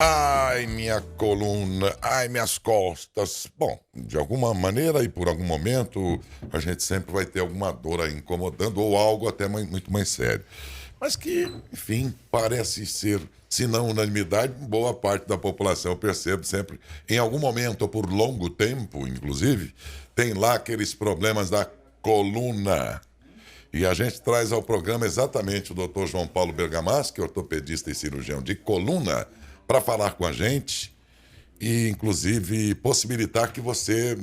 Ai, minha coluna, ai, minhas costas. Bom, de alguma maneira e por algum momento, a gente sempre vai ter alguma dor aí incomodando ou algo até muito mais sério. Mas que, enfim, parece ser, se não unanimidade, boa parte da população, eu percebo sempre, em algum momento ou por longo tempo, inclusive, tem lá aqueles problemas da coluna. E a gente traz ao programa exatamente o Dr. João Paulo Bergamaschi, que é ortopedista e cirurgião de coluna, para falar com a gente e, inclusive, possibilitar que você,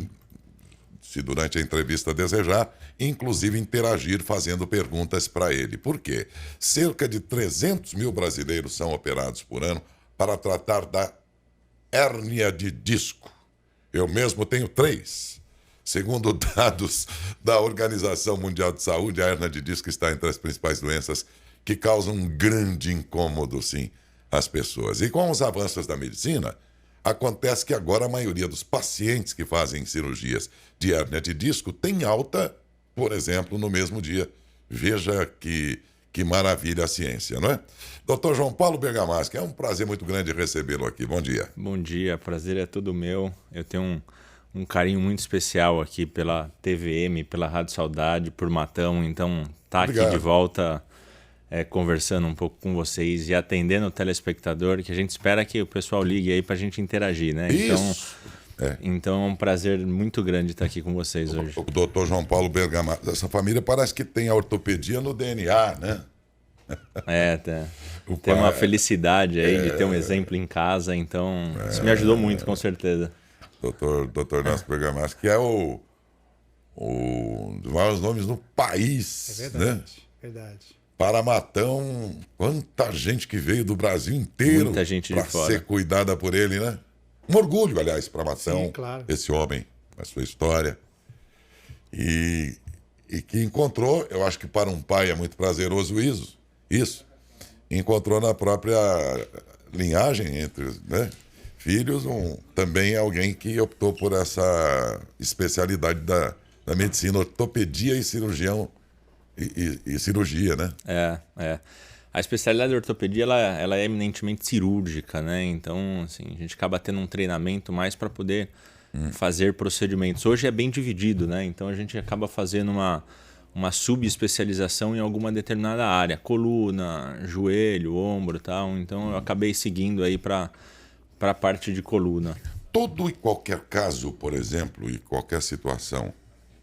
se durante a entrevista desejar, inclusive interagir fazendo perguntas para ele. Por quê? Cerca de 300 mil brasileiros são operados por ano para tratar da hérnia de disco. Eu mesmo tenho 3. Segundo dados da Organização Mundial de Saúde, a hérnia de disco está entre as principais doenças que causam um grande incômodo, sim, às pessoas. E com os avanços da medicina, acontece que agora a maioria dos pacientes que fazem cirurgias de hérnia de disco tem alta, por exemplo, no mesmo dia. Veja que maravilha a ciência, não é? Dr. João Paulo Bergamaschi, é um prazer muito grande recebê-lo aqui. Bom dia. Bom dia, prazer é todo meu. Eu tenho um carinho muito especial aqui pela TVM, pela Rádio Saudade, por Matão. Então, tá aqui Obrigado. de volta conversando um pouco com vocês e atendendo o telespectador, que a gente espera que o pessoal ligue aí pra gente interagir, né? Isso. Então é um prazer muito grande estar aqui com vocês hoje. O doutor João Paulo Bergamaschi, essa família parece que tem a ortopedia no DNA, né? O Tem uma pai- felicidade aí de ter um exemplo em casa, então isso me ajudou muito, com certeza. doutor Nelson Bergamaschi, que é um dos maiores nomes no país, É né? verdade. Para Matão, quanta gente que veio do Brasil inteiro Muita gente de para fora. ser cuidada por ele, né? Um orgulho, aliás, para Matão, Sim, claro. esse homem, a sua história. E que encontrou, eu acho que para um pai é muito prazeroso isso, encontrou na própria linhagem entre né, filhos também alguém que optou por essa especialidade da medicina, ortopedia e cirurgião e cirurgia, né? A especialidade de ortopedia ela é eminentemente cirúrgica, né? Então, assim, a gente acaba tendo um treinamento mais para poder fazer procedimentos. Hoje é bem dividido, né? Então a gente acaba fazendo uma subespecialização em alguma determinada área, coluna, joelho, ombro, tal. Então eu acabei seguindo aí para a parte de coluna. Todo e qualquer caso, por exemplo, e qualquer situação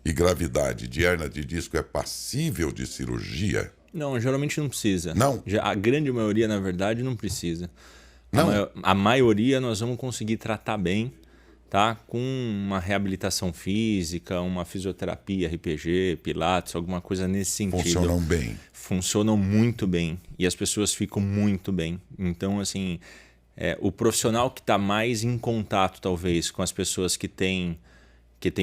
e gravidade de hérnia de disco é passível de cirurgia? Não, geralmente não precisa. Não? A grande maioria, na verdade, não precisa. Não? A maioria nós vamos conseguir tratar bem, tá? Com uma reabilitação física, uma fisioterapia, RPG, pilates, alguma coisa nesse sentido. Funcionam bem. Funcionam muito bem e as pessoas ficam muito bem. Então, assim, o profissional que está mais em contato, talvez, com as pessoas que tem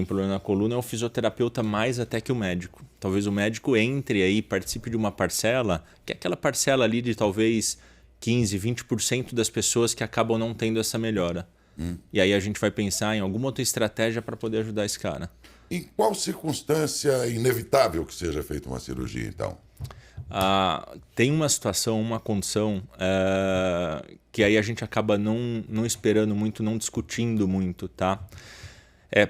problema na coluna é o fisioterapeuta mais até que o médico. Talvez o médico entre aí, participe de uma parcela, que é aquela parcela ali de talvez 15, 20% das pessoas que acabam não tendo essa melhora. E aí a gente vai pensar em alguma outra estratégia para poder ajudar esse cara. Em qual circunstância é inevitável que seja feita uma cirurgia, então? Tem uma situação, uma condição que aí a gente acaba não esperando muito, não discutindo muito, tá?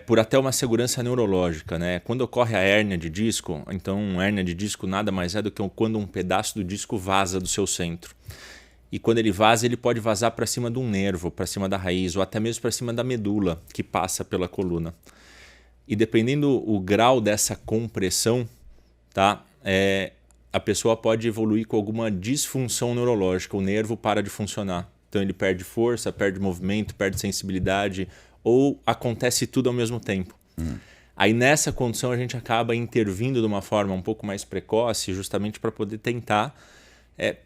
Por até uma segurança neurológica, né? Quando ocorre a hérnia de disco, então hérnia de disco nada mais é do que quando um pedaço do disco vaza do seu centro. E quando ele vaza, ele pode vazar para cima de um nervo, para cima da raiz, ou até mesmo para cima da medula, que passa pela coluna. E dependendo o grau dessa compressão, tá? A pessoa pode evoluir com alguma disfunção neurológica, o nervo para de funcionar. Então ele perde força, perde movimento, perde sensibilidade, ou acontece tudo ao mesmo tempo. Aí nessa condição a gente acaba intervindo de uma forma um pouco mais precoce, justamente para poder tentar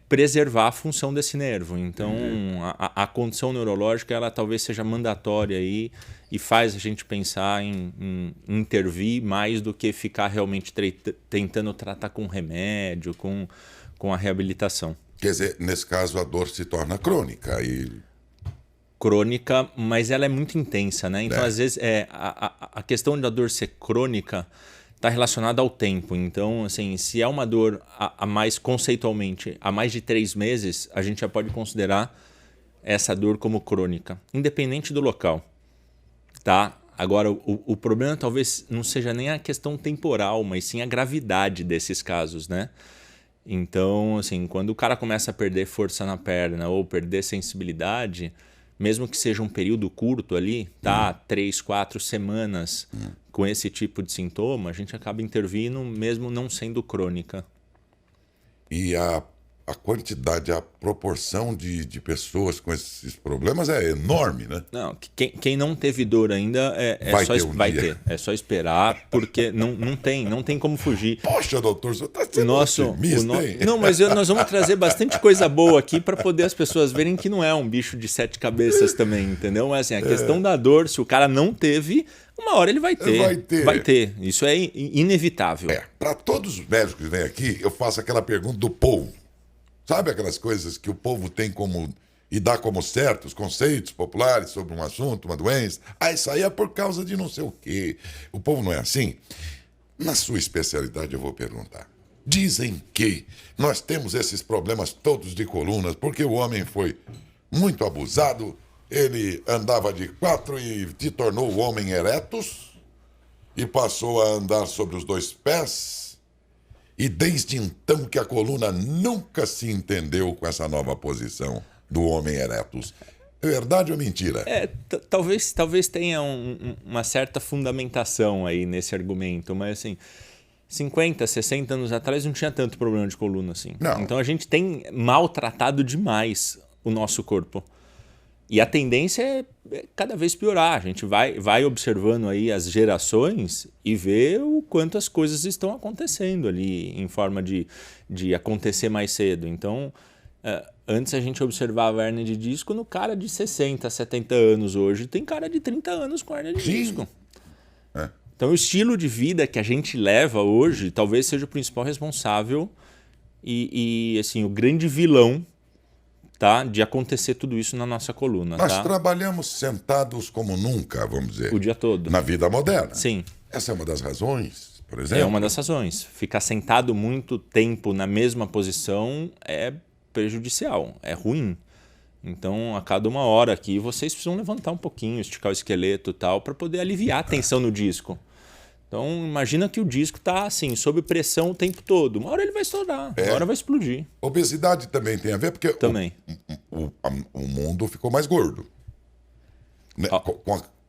preservar a função desse nervo. Então a condição neurológica ela talvez seja mandatória aí e faz a gente pensar em intervir mais do que ficar realmente tentando tratar com remédio, com a reabilitação. Quer dizer, nesse caso a dor se torna crônica Crônica, mas ela é muito intensa, né? Então, às vezes, a questão da dor ser crônica está relacionada ao tempo. Então, assim, se é uma dor a mais conceitualmente, há mais de 3 meses, a gente já pode considerar essa dor como crônica, independente do local, tá? Agora, o problema talvez não seja nem a questão temporal, mas sim a gravidade desses casos, né? Então, assim, quando o cara começa a perder força na perna ou perder sensibilidade, mesmo que seja um período curto ali, tá? 3, 4 semanas com esse tipo de sintoma, a gente acaba intervindo mesmo não sendo crônica. E a quantidade, a proporção de pessoas com esses problemas é enorme, né? Não, quem não teve dor ainda vai ter. É só esperar, porque não tem como fugir. Poxa, doutor, você está sendo otimista, hein? Não, mas nós vamos trazer bastante coisa boa aqui para poder as pessoas verem que não é um bicho de 7 cabeças também, entendeu? Mas assim, a questão da dor, se o cara não teve, uma hora ele vai ter. Vai ter. Isso é inevitável. Para todos os médicos que vêm aqui, eu faço aquela pergunta do povo. Sabe aquelas coisas que o povo tem como e dá como certos, conceitos populares sobre um assunto, uma doença? Isso aí é por causa de não sei o quê. O povo não é assim? Na sua especialidade eu vou perguntar. Dizem que nós temos esses problemas todos de colunas porque o homem foi muito abusado, ele andava de 4 e se tornou o homem erectus e passou a andar sobre os 2 pés. E desde então que a coluna nunca se entendeu com essa nova posição do homem erectus. É verdade ou mentira? Talvez tenha uma certa fundamentação aí nesse argumento, mas assim, 50, 60 anos atrás não tinha tanto problema de coluna assim. Não. Então a gente tem maltratado demais o nosso corpo. E a tendência é cada vez piorar. A gente vai observando aí as gerações e vê o quanto as coisas estão acontecendo ali em forma de acontecer mais cedo. Então, antes a gente observava a hérnia de disco no cara de 60, 70 anos. Hoje tem cara de 30 anos com hérnia de disco. Então, o estilo de vida que a gente leva hoje talvez seja o principal responsável e assim, o grande vilão, tá, de acontecer tudo isso na nossa coluna. Nós trabalhamos sentados como nunca, vamos dizer. O dia todo. Na vida moderna. Sim. Essa é uma das razões, por exemplo. É uma das razões. Ficar sentado muito tempo na mesma posição é prejudicial, é ruim. Então, a cada 1 hora aqui, vocês precisam levantar um pouquinho, esticar o esqueleto e tal, para poder aliviar a tensão no disco. Então, imagina que o disco está assim, sob pressão o tempo todo. Uma hora ele vai estourar, uma hora vai explodir. Obesidade também tem a ver, porque também. O mundo ficou mais gordo. Né?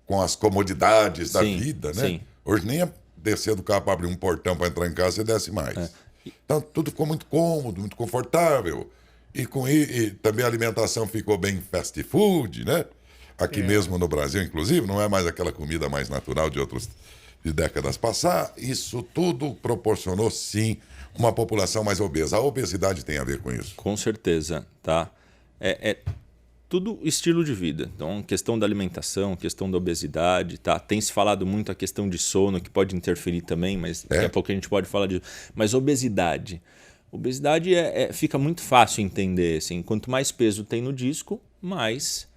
Com as comodidades da vida, né? Sim. Hoje nem é descer do carro para abrir um portão para entrar em casa, você desce mais. Então, tudo ficou muito cômodo, muito confortável. E também a alimentação ficou bem fast food, né? Aqui mesmo no Brasil, inclusive, não é mais aquela comida mais natural de décadas passadas. Isso tudo proporcionou, sim, uma população mais obesa. A obesidade tem a ver com isso? Com certeza, tá? É tudo estilo de vida. Então, questão da alimentação, questão da obesidade, tá? Tem se falado muito a questão de sono, que pode interferir também, mas daqui a pouco a gente pode falar disso. Mas obesidade fica muito fácil entender, assim. Quanto mais peso tem no disco, mais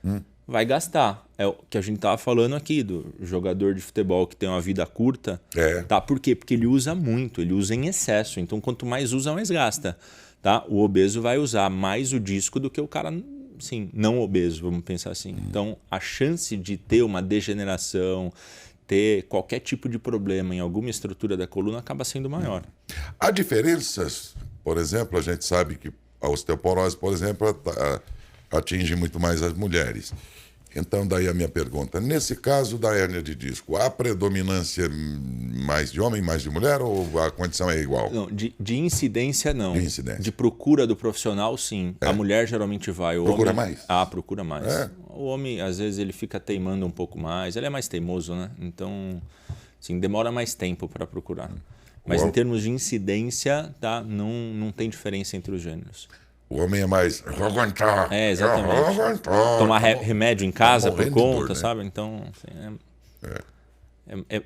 vai gastar. É o que a gente estava falando aqui do jogador de futebol que tem uma vida curta. Tá? Por quê? Porque ele usa muito, ele usa em excesso. Então, quanto mais usa, mais gasta. Tá? O obeso vai usar mais o disco do que o cara, assim, não obeso, vamos pensar assim. Então, a chance de ter uma degeneração, ter qualquer tipo de problema em alguma estrutura da coluna acaba sendo maior. Há diferenças, por exemplo, a gente sabe que a osteoporose, por exemplo, atinge muito mais as mulheres. Então, daí a minha pergunta. Nesse caso da hérnia de disco, há predominância mais de homem, mais de mulher, ou a condição é igual? Não, de incidência, não. De incidência. De procura do profissional, sim. A mulher geralmente vai. Procura mais? Procura mais. O homem, às vezes, ele fica teimando um pouco mais. Ele é mais teimoso, né? Então, assim, demora mais tempo para procurar. Mas em termos de incidência, tá? Não tem diferença entre os gêneros. O homem é mais... Exatamente. Tomar remédio em casa por conta, dor, né? Sabe? Então, assim,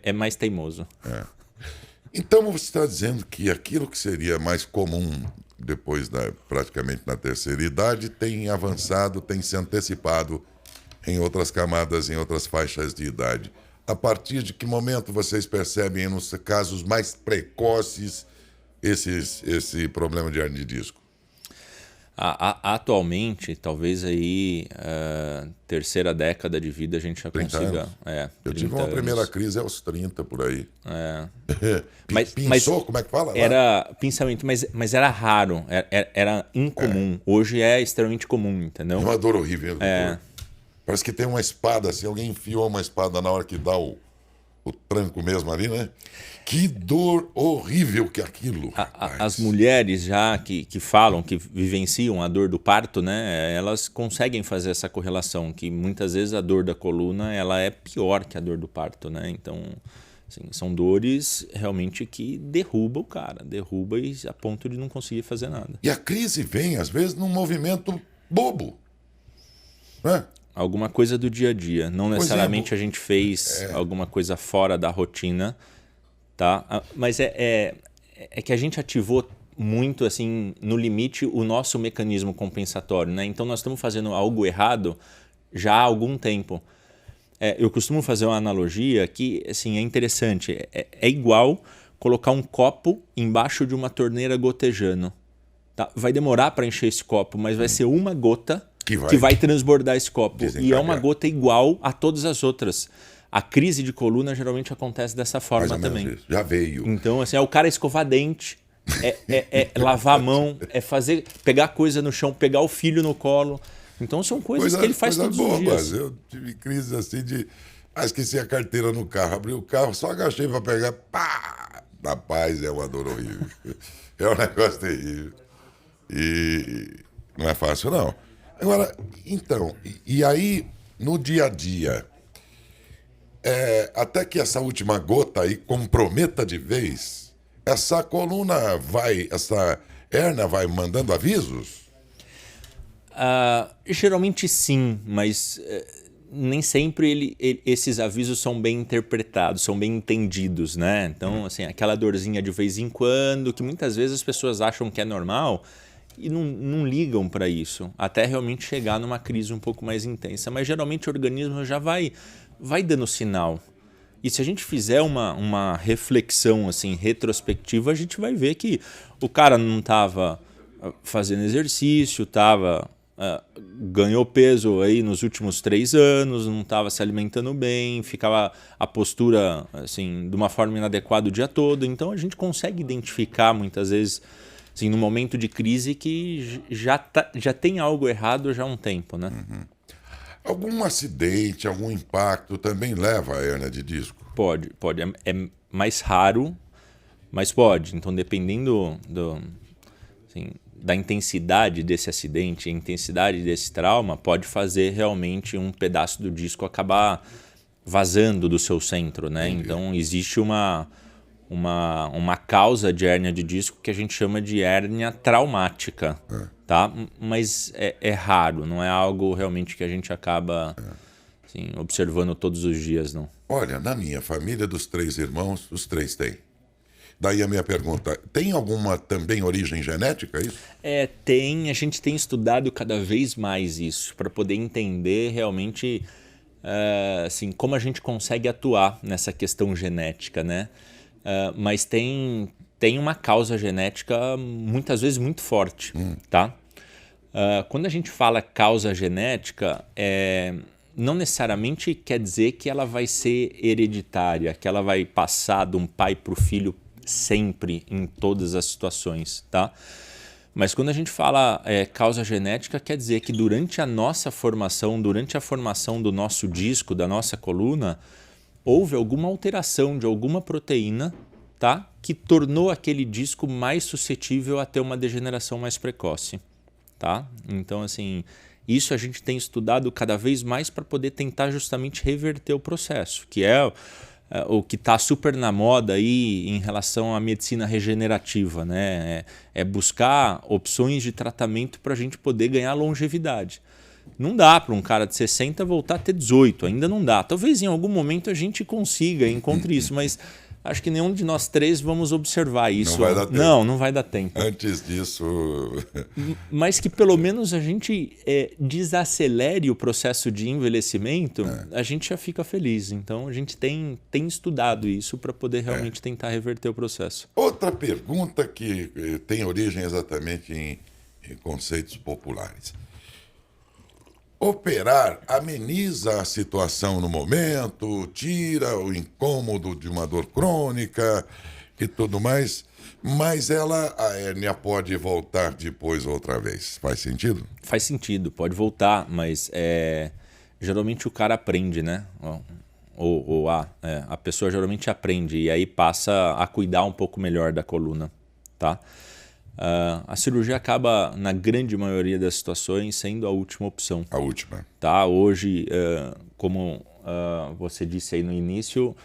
é mais teimoso. Então, você está dizendo que aquilo que seria mais comum depois, praticamente na terceira idade, tem avançado, tem se antecipado em outras camadas, em outras faixas de idade. A partir de que momento vocês percebem, nos casos mais precoces, esse problema de hérnia de disco? Atualmente, talvez aí terceira década de vida a gente já 30 consiga. anos. 30 Eu tive uma anos. primeira crise aos 30 por aí. Mas Como é que fala? era pensamento, mas era raro, era incomum. Hoje é extremamente comum, É entendeu? uma dor horrível. Parece que tem uma espada, assim, alguém enfiou uma espada na hora que dá o tranco mesmo ali, né? Que dor horrível que é aquilo. As mulheres já que falam, que vivenciam a dor do parto, né? Elas conseguem fazer essa correlação, que muitas vezes a dor da coluna ela é pior que a dor do parto, né? Então, assim, são dores realmente que derruba o cara, derruba a ponto de não conseguir fazer nada. E a crise vem, às vezes, num movimento bobo, né? Alguma coisa do dia a dia. Não necessariamente a gente fez alguma coisa fora da rotina, tá? Mas é que a gente ativou muito, assim, no limite, o nosso mecanismo compensatório, né? Então nós estamos fazendo algo errado já há algum tempo. Eu costumo fazer uma analogia que, assim, é interessante. É igual colocar um copo embaixo de uma torneira gotejando. Tá? Vai demorar para encher esse copo, mas vai ser uma gota que vai transbordar esse copo. E é uma gota igual a todas as outras. A crise de coluna geralmente acontece dessa forma também. Isso. Já veio. Então, assim, é o cara escovar dente, lavar a mão, pegar coisa no chão, pegar o filho no colo. Então são coisas que ele faz todos os dias. Mas eu tive crise assim de... esqueci a carteira no carro, abri o carro, só agachei para pegar, pá! Rapaz, é uma dor horrível. É um negócio terrível. E não é fácil, não. Agora, então, e aí, no dia a dia, até que essa última gota aí comprometa de vez, essa essa hérnia vai mandando avisos? Geralmente sim, mas nem sempre esses avisos são bem interpretados, são bem entendidos, né? Então, assim, aquela dorzinha de vez em quando, que muitas vezes as pessoas acham que é normal e não ligam para isso, até realmente chegar numa crise um pouco mais intensa. Mas geralmente o organismo já vai dando sinal. E se a gente fizer uma reflexão assim, retrospectiva, a gente vai ver que o cara não estava fazendo exercício, ganhou peso aí nos últimos 3 anos, não estava se alimentando bem, ficava a postura assim, de uma forma inadequada o dia todo. Então a gente consegue identificar muitas vezes, assim, no momento de crise, que já tem algo errado já há um tempo, né? Algum acidente, algum impacto também leva a hérnia de disco? Pode. É mais raro, mas pode. Então, dependendo da intensidade desse acidente, a intensidade desse trauma, pode fazer realmente um pedaço do disco acabar vazando do seu centro, né? Entendi. Então, existe uma causa de hérnia de disco que a gente chama de hérnia traumática, tá? Mas é raro, não é algo realmente que a gente acaba assim, observando todos os dias, não. Olha, na minha família dos 3 irmãos, os 3 têm. Daí a minha pergunta, tem alguma também origem genética isso? A gente tem estudado cada vez mais isso, para poder entender realmente assim, como a gente consegue atuar nessa questão genética, né? Mas tem uma causa genética muitas vezes muito forte, tá? Quando a gente fala causa genética, não necessariamente quer dizer que ela vai ser hereditária, que ela vai passar de um pai para o filho sempre, em todas as situações, tá? Mas quando a gente fala causa genética, quer dizer que durante a nossa formação, durante a formação do nosso disco, da nossa coluna, houve alguma alteração de alguma proteína, tá? Que tornou aquele disco mais suscetível a ter uma degeneração mais precoce, tá? Então, assim, isso a gente tem estudado cada vez mais para poder tentar justamente reverter o processo, que é o que está super na moda aí em relação à medicina regenerativa, né? É buscar opções de tratamento para a gente poder ganhar longevidade. Não dá para um cara de 60 voltar a ter 18, ainda não dá. Talvez em algum momento a gente consiga, encontre isso, mas acho que nenhum de nós 3 vamos observar isso. Não vai dar tempo. Não vai dar tempo. Antes disso... Mas que pelo menos a gente desacelere o processo de envelhecimento, a gente já fica feliz. Então a gente tem estudado isso para poder realmente tentar reverter o processo. Outra pergunta que tem origem exatamente em conceitos populares. Operar ameniza a situação no momento, tira o incômodo de uma dor crônica e tudo mais, mas a hérnia pode voltar depois outra vez. Faz sentido? Faz sentido, pode voltar, mas geralmente o cara aprende, né? A pessoa geralmente aprende e aí passa a cuidar um pouco melhor da coluna, tá? A cirurgia acaba, na grande maioria das situações, sendo a última opção. A última. Tá? Hoje, como você disse aí no início,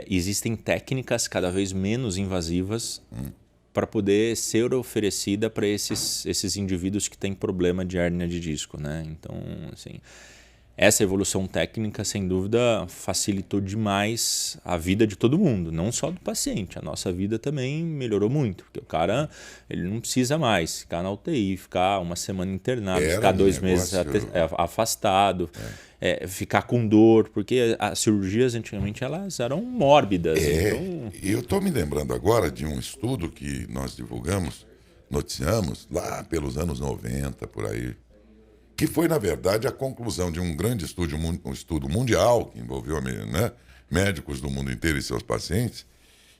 existem técnicas cada vez menos invasivas para poder ser oferecida para esses indivíduos que têm problema de hérnia de disco, né? Então, assim, essa evolução técnica, sem dúvida, facilitou demais a vida de todo mundo, não só do paciente. A nossa vida também melhorou muito, porque o cara ele não precisa mais ficar na UTI, ficar uma semana internado, ficar 2 meses afastado, ficar com dor, porque as cirurgias antigamente elas eram mórbidas. Então... Eu estou me lembrando agora de um estudo que nós divulgamos, noticiamos, lá pelos anos 90, por aí, que foi, na verdade, a conclusão de um grande estudo mundial, que envolveu, né, médicos do mundo inteiro e seus pacientes,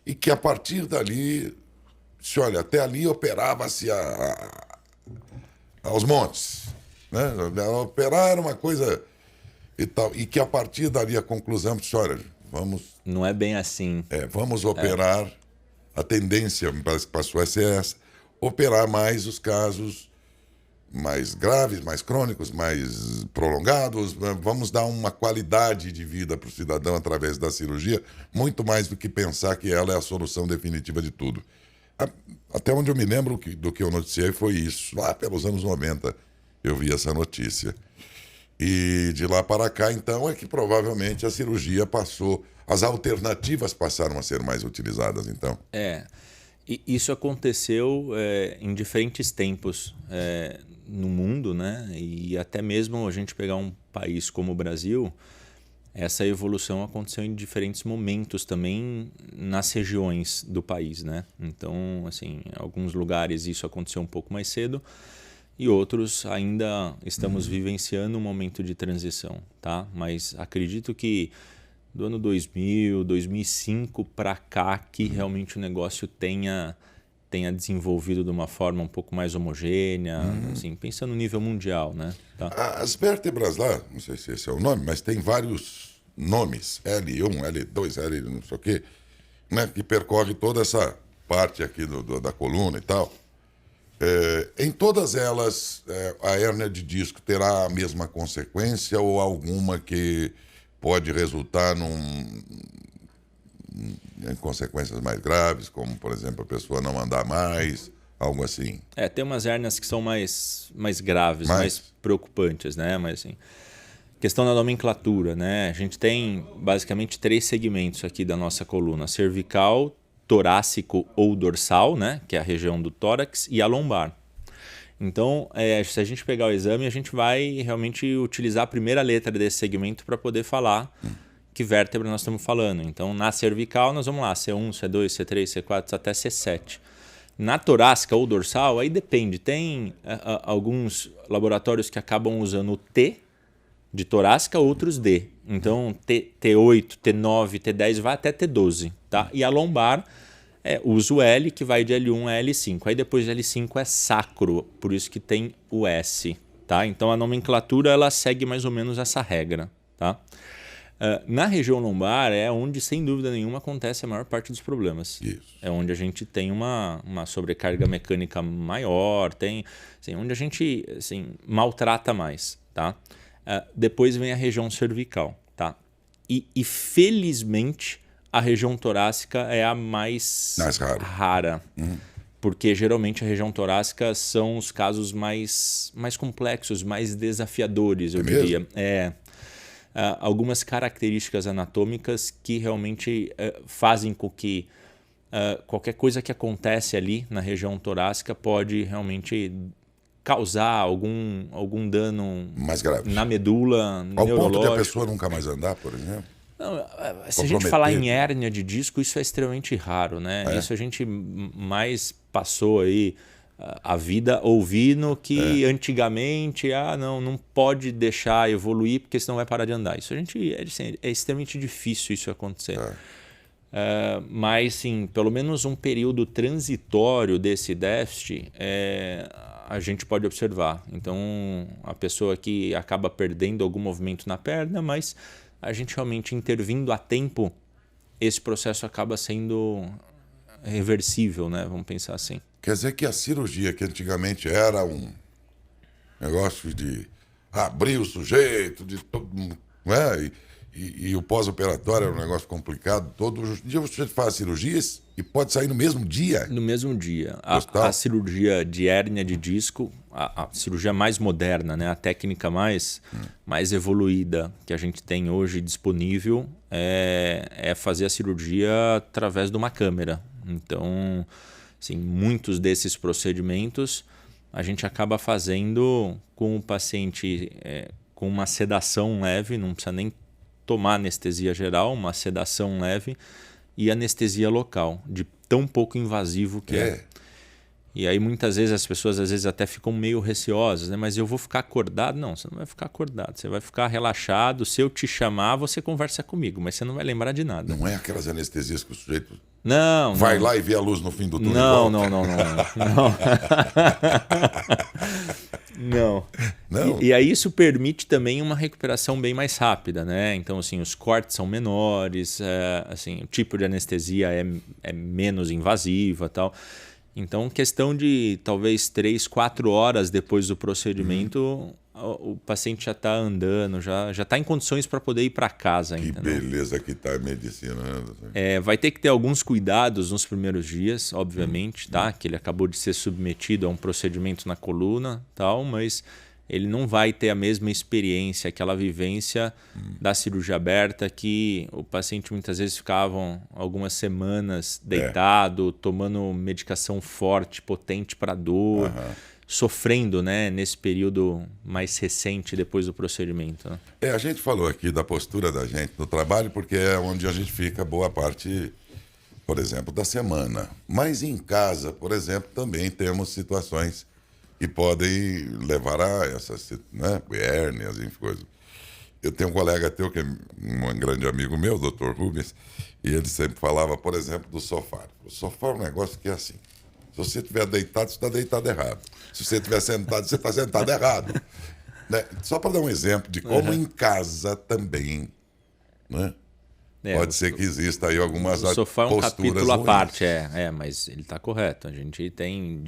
e que a partir dali, olha, até ali operava-se aos montes. Né? Operar era uma coisa e tal, e que a partir dali a conclusão, olha, vamos... Não é bem assim. Vamos operar, a tendência, me parece que passou a ser essa, operar mais os casos mais graves, mais crônicos, mais prolongados. Vamos dar uma qualidade de vida para o cidadão através da cirurgia, muito mais do que pensar que ela é a solução definitiva de tudo. Até onde eu me lembro do que eu noticiei foi isso. Lá pelos anos 90 eu vi essa notícia. E de lá para cá, então, é que provavelmente a cirurgia passou, as alternativas passaram a ser mais utilizadas, então. E isso aconteceu em diferentes tempos no mundo, né? E até mesmo a gente pegar um país como o Brasil, essa evolução aconteceu em diferentes momentos também nas regiões do país, né? Então, assim, em alguns lugares isso aconteceu um pouco mais cedo e outros ainda estamos vivenciando um momento de transição, tá? Mas acredito que do ano 2000, 2005 para cá que realmente o negócio tenha desenvolvido de uma forma um pouco mais homogênea, assim, pensando no nível mundial, né? Tá? As vértebras lá, não sei se esse é o nome, mas tem vários nomes, L1, L2, L não sei o quê, né, que percorre toda essa parte aqui da coluna e tal. Em todas elas, a hérnia de disco terá a mesma consequência ou alguma que pode resultar em consequências mais graves, como, por exemplo, a pessoa não andar mais, algo assim? Tem umas hérnias que são mais graves, mais preocupantes, né? Mas, assim, questão da nomenclatura, né? A gente tem basicamente 3 segmentos aqui da nossa coluna: cervical, torácico ou dorsal, né? Que é a região do tórax, e a lombar. Então, se a gente pegar o exame, a gente vai realmente utilizar a primeira letra desse segmento para poder falar que vértebra nós estamos falando. Então, na cervical, nós vamos lá, C1, C2, C3, C4, até C7. Na torácica ou dorsal, aí depende. Tem alguns laboratórios que acabam usando o T de torácica, outros D. Então, T8, T9, T10, vai até T12. Tá? E a lombar, usa o L, que vai de L1 a L5. Aí depois de L5 é sacro, por isso que tem o S. Tá? Então, a nomenclatura ela segue mais ou menos essa regra. Tá? Na região lombar é onde, sem dúvida nenhuma, acontece a maior parte dos problemas. Isso. É onde a gente tem uma sobrecarga mecânica maior, onde a gente maltrata mais. Tá? Depois vem a região cervical. Tá? E felizmente, a região torácica é a mais rara. Porque geralmente a região torácica são os casos mais complexos, mais desafiadores, eu diria. Algumas características anatômicas que realmente fazem com que qualquer coisa que acontece ali na região torácica pode realmente causar algum dano mais grave na medula, ao ponto de a pessoa nunca mais andar, por exemplo. Não, se a gente falar em hérnia de disco, isso é extremamente raro, né? Isso a gente mais passou aí a vida ouvindo que antigamente, não pode deixar evoluir porque senão vai parar de andar. Isso é extremamente difícil isso acontecer. Mas, sim, pelo menos um período transitório desse déficit a gente pode observar. Então, a pessoa que acaba perdendo algum movimento na perna, mas a gente realmente intervindo a tempo, esse processo acaba sendo reversível, né? Vamos pensar assim. Quer dizer que a cirurgia, que antigamente era um negócio de abrir o sujeito, de todo mundo, né? E o pós-operatório era um negócio complicado. Todo dia o sujeito faz cirurgias e pode sair no mesmo dia. No mesmo dia. A cirurgia de hérnia de disco, a cirurgia mais moderna, né? A técnica mais evoluída que a gente tem hoje disponível é fazer a cirurgia através de uma câmera. Então, assim, muitos desses procedimentos a gente acaba fazendo com o paciente com uma sedação leve, não precisa nem tomar anestesia geral, uma sedação leve e anestesia local, de tão pouco invasivo que é. E aí muitas vezes as pessoas às vezes até ficam meio receosas, né? Mas eu vou ficar acordado? Não, você não vai ficar acordado, você vai ficar relaxado. Se eu te chamar, você conversa comigo, mas você não vai lembrar de nada. Não é aquelas anestesias que o sujeito vai lá e vê a luz no fim do túnel? Não. Não. E aí isso permite também uma recuperação bem mais rápida, né? Então, assim, os cortes são menores, assim, o tipo de anestesia é menos invasiva e tal. Então, questão de talvez 3, 4 horas depois do procedimento, o paciente já está andando, já está em condições para poder ir para casa. Que beleza que está a medicina. Né? Vai ter que ter alguns cuidados nos primeiros dias, obviamente, tá? Que ele acabou de ser submetido a um procedimento na coluna, tal, mas ele não vai ter a mesma experiência, aquela vivência da cirurgia aberta, que o paciente muitas vezes ficava algumas semanas deitado, tomando medicação forte, potente para dor, sofrendo, né, nesse período mais recente depois do procedimento. Né? A gente falou aqui da postura da gente no trabalho, porque é onde a gente fica boa parte, por exemplo, da semana. Mas em casa, por exemplo, também temos situações que podem levar a essas, né, hérnias e coisas. Eu tenho um colega teu, que é um grande amigo meu, o Dr. Rubens, e ele sempre falava, por exemplo, do sofá. O sofá é um negócio que é assim. Se você estiver deitado, você está deitado errado. Se você estiver sentado, você está sentado errado. Né? Só para dar um exemplo de como em casa também, né? Pode ser que exista aí algumas posturas. O sofá é um capítulo ruins. à parte, mas ele está correto. A gente tem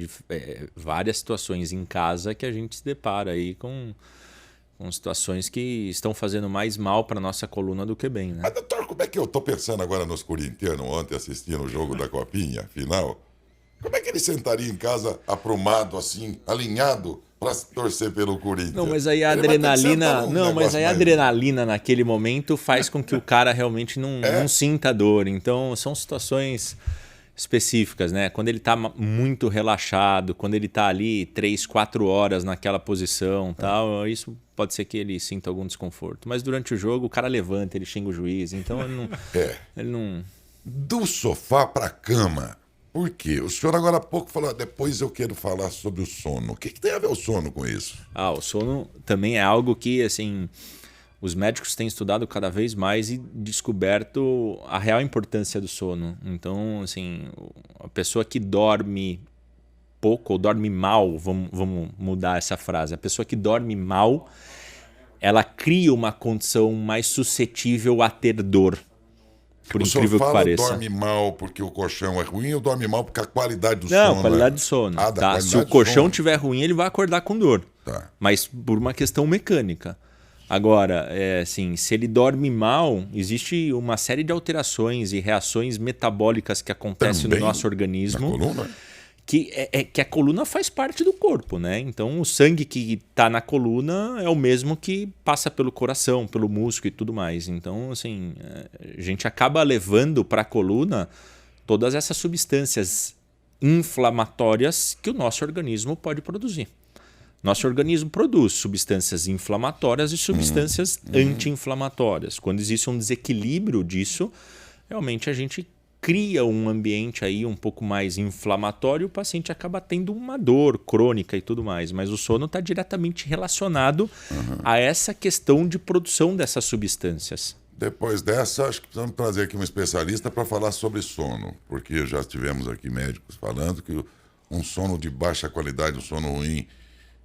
várias situações em casa que a gente se depara aí com situações que estão fazendo mais mal para nossa coluna do que bem. Né? Mas, doutor, como é que eu estou pensando agora nos corintianos, ontem assistindo o jogo da Copinha, final? Como é que ele sentaria em casa aprumado, assim, alinhado, para torcer pelo Corinthians? Não, mas aí a adrenalina. A adrenalina naquele momento faz com que o cara realmente não sinta dor. Então, são situações específicas, né? Quando ele está muito relaxado, quando ele está ali 3, 4 horas naquela posição, tal, isso pode ser que ele sinta algum desconforto. Mas durante o jogo, o cara levanta, ele xinga o juiz. Então, ele não. Do sofá para a cama. Por quê? O senhor agora há pouco falou, depois eu quero falar sobre o sono. O que tem a ver o sono com isso? O sono também é algo que, assim, os médicos têm estudado cada vez mais e descoberto a real importância do sono. Então, assim, a pessoa que dorme pouco ou dorme mal, vamos mudar essa frase, a pessoa que dorme mal, ela cria uma condição mais suscetível a ter dor. Por incrível que pareça. Dorme mal porque o colchão é ruim ou dorme mal porque a qualidade do sono? Não, qualidade do sono. Tá? Se o colchão estiver ruim, ele vai acordar com dor. Tá. Mas por uma questão mecânica. Agora, assim, se ele dorme mal, existe uma série de alterações e reações metabólicas que acontecem no nosso organismo. Na coluna? Que a coluna faz parte do corpo, né? Então o sangue que está na coluna é o mesmo que passa pelo coração, pelo músculo e tudo mais. Então, assim, a gente acaba levando para a coluna todas essas substâncias inflamatórias que o nosso organismo pode produzir. Nosso organismo produz substâncias inflamatórias e substâncias anti-inflamatórias. Quando existe um desequilíbrio disso, realmente a gente cria um ambiente aí um pouco mais inflamatório, o paciente acaba tendo uma dor crônica e tudo mais. Mas o sono está diretamente relacionado a essa questão de produção dessas substâncias. Depois dessa, acho que precisamos trazer aqui um especialista para falar sobre sono, porque já tivemos aqui médicos falando que um sono de baixa qualidade, um sono ruim,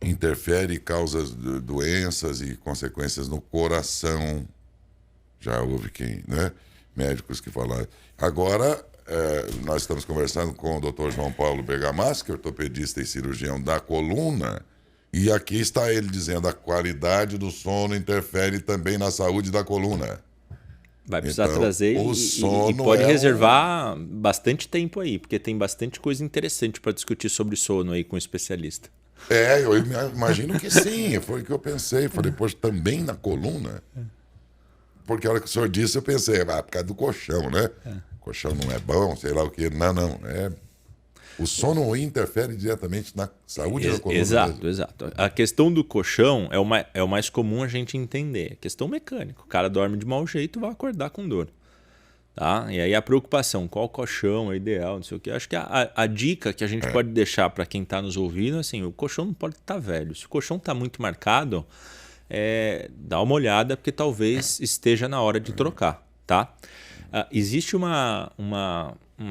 interfere e causa doenças e consequências no coração. Já houve médicos que falaram. Agora, nós estamos conversando com o Dr. João Paulo Bergamaschi, ortopedista e cirurgião da coluna, e aqui está ele dizendo: a qualidade do sono interfere também na saúde da coluna. Vai precisar Então, trazer o e sono pode é reservar bastante tempo aí, porque tem bastante coisa interessante para discutir sobre sono aí com o especialista. Eu imagino que sim, foi o que eu pensei. Falei, poxa, também na coluna? Porque a hora que o senhor disse, eu pensei, por causa do colchão, né? O colchão não é bom, sei lá o quê. Não. O sono ruim interfere diretamente na saúde da coluna. Exato. A questão do colchão é o mais comum a gente entender. A questão mecânica. O cara dorme de mau jeito e vai acordar com dor. Tá? E aí a preocupação, qual colchão é ideal, não sei o quê. Acho que a dica que a gente pode deixar para quem está nos ouvindo, assim, o colchão não pode estar velho. Se o colchão está muito marcado, dá uma olhada, porque talvez esteja na hora de trocar. Tá? Existe uma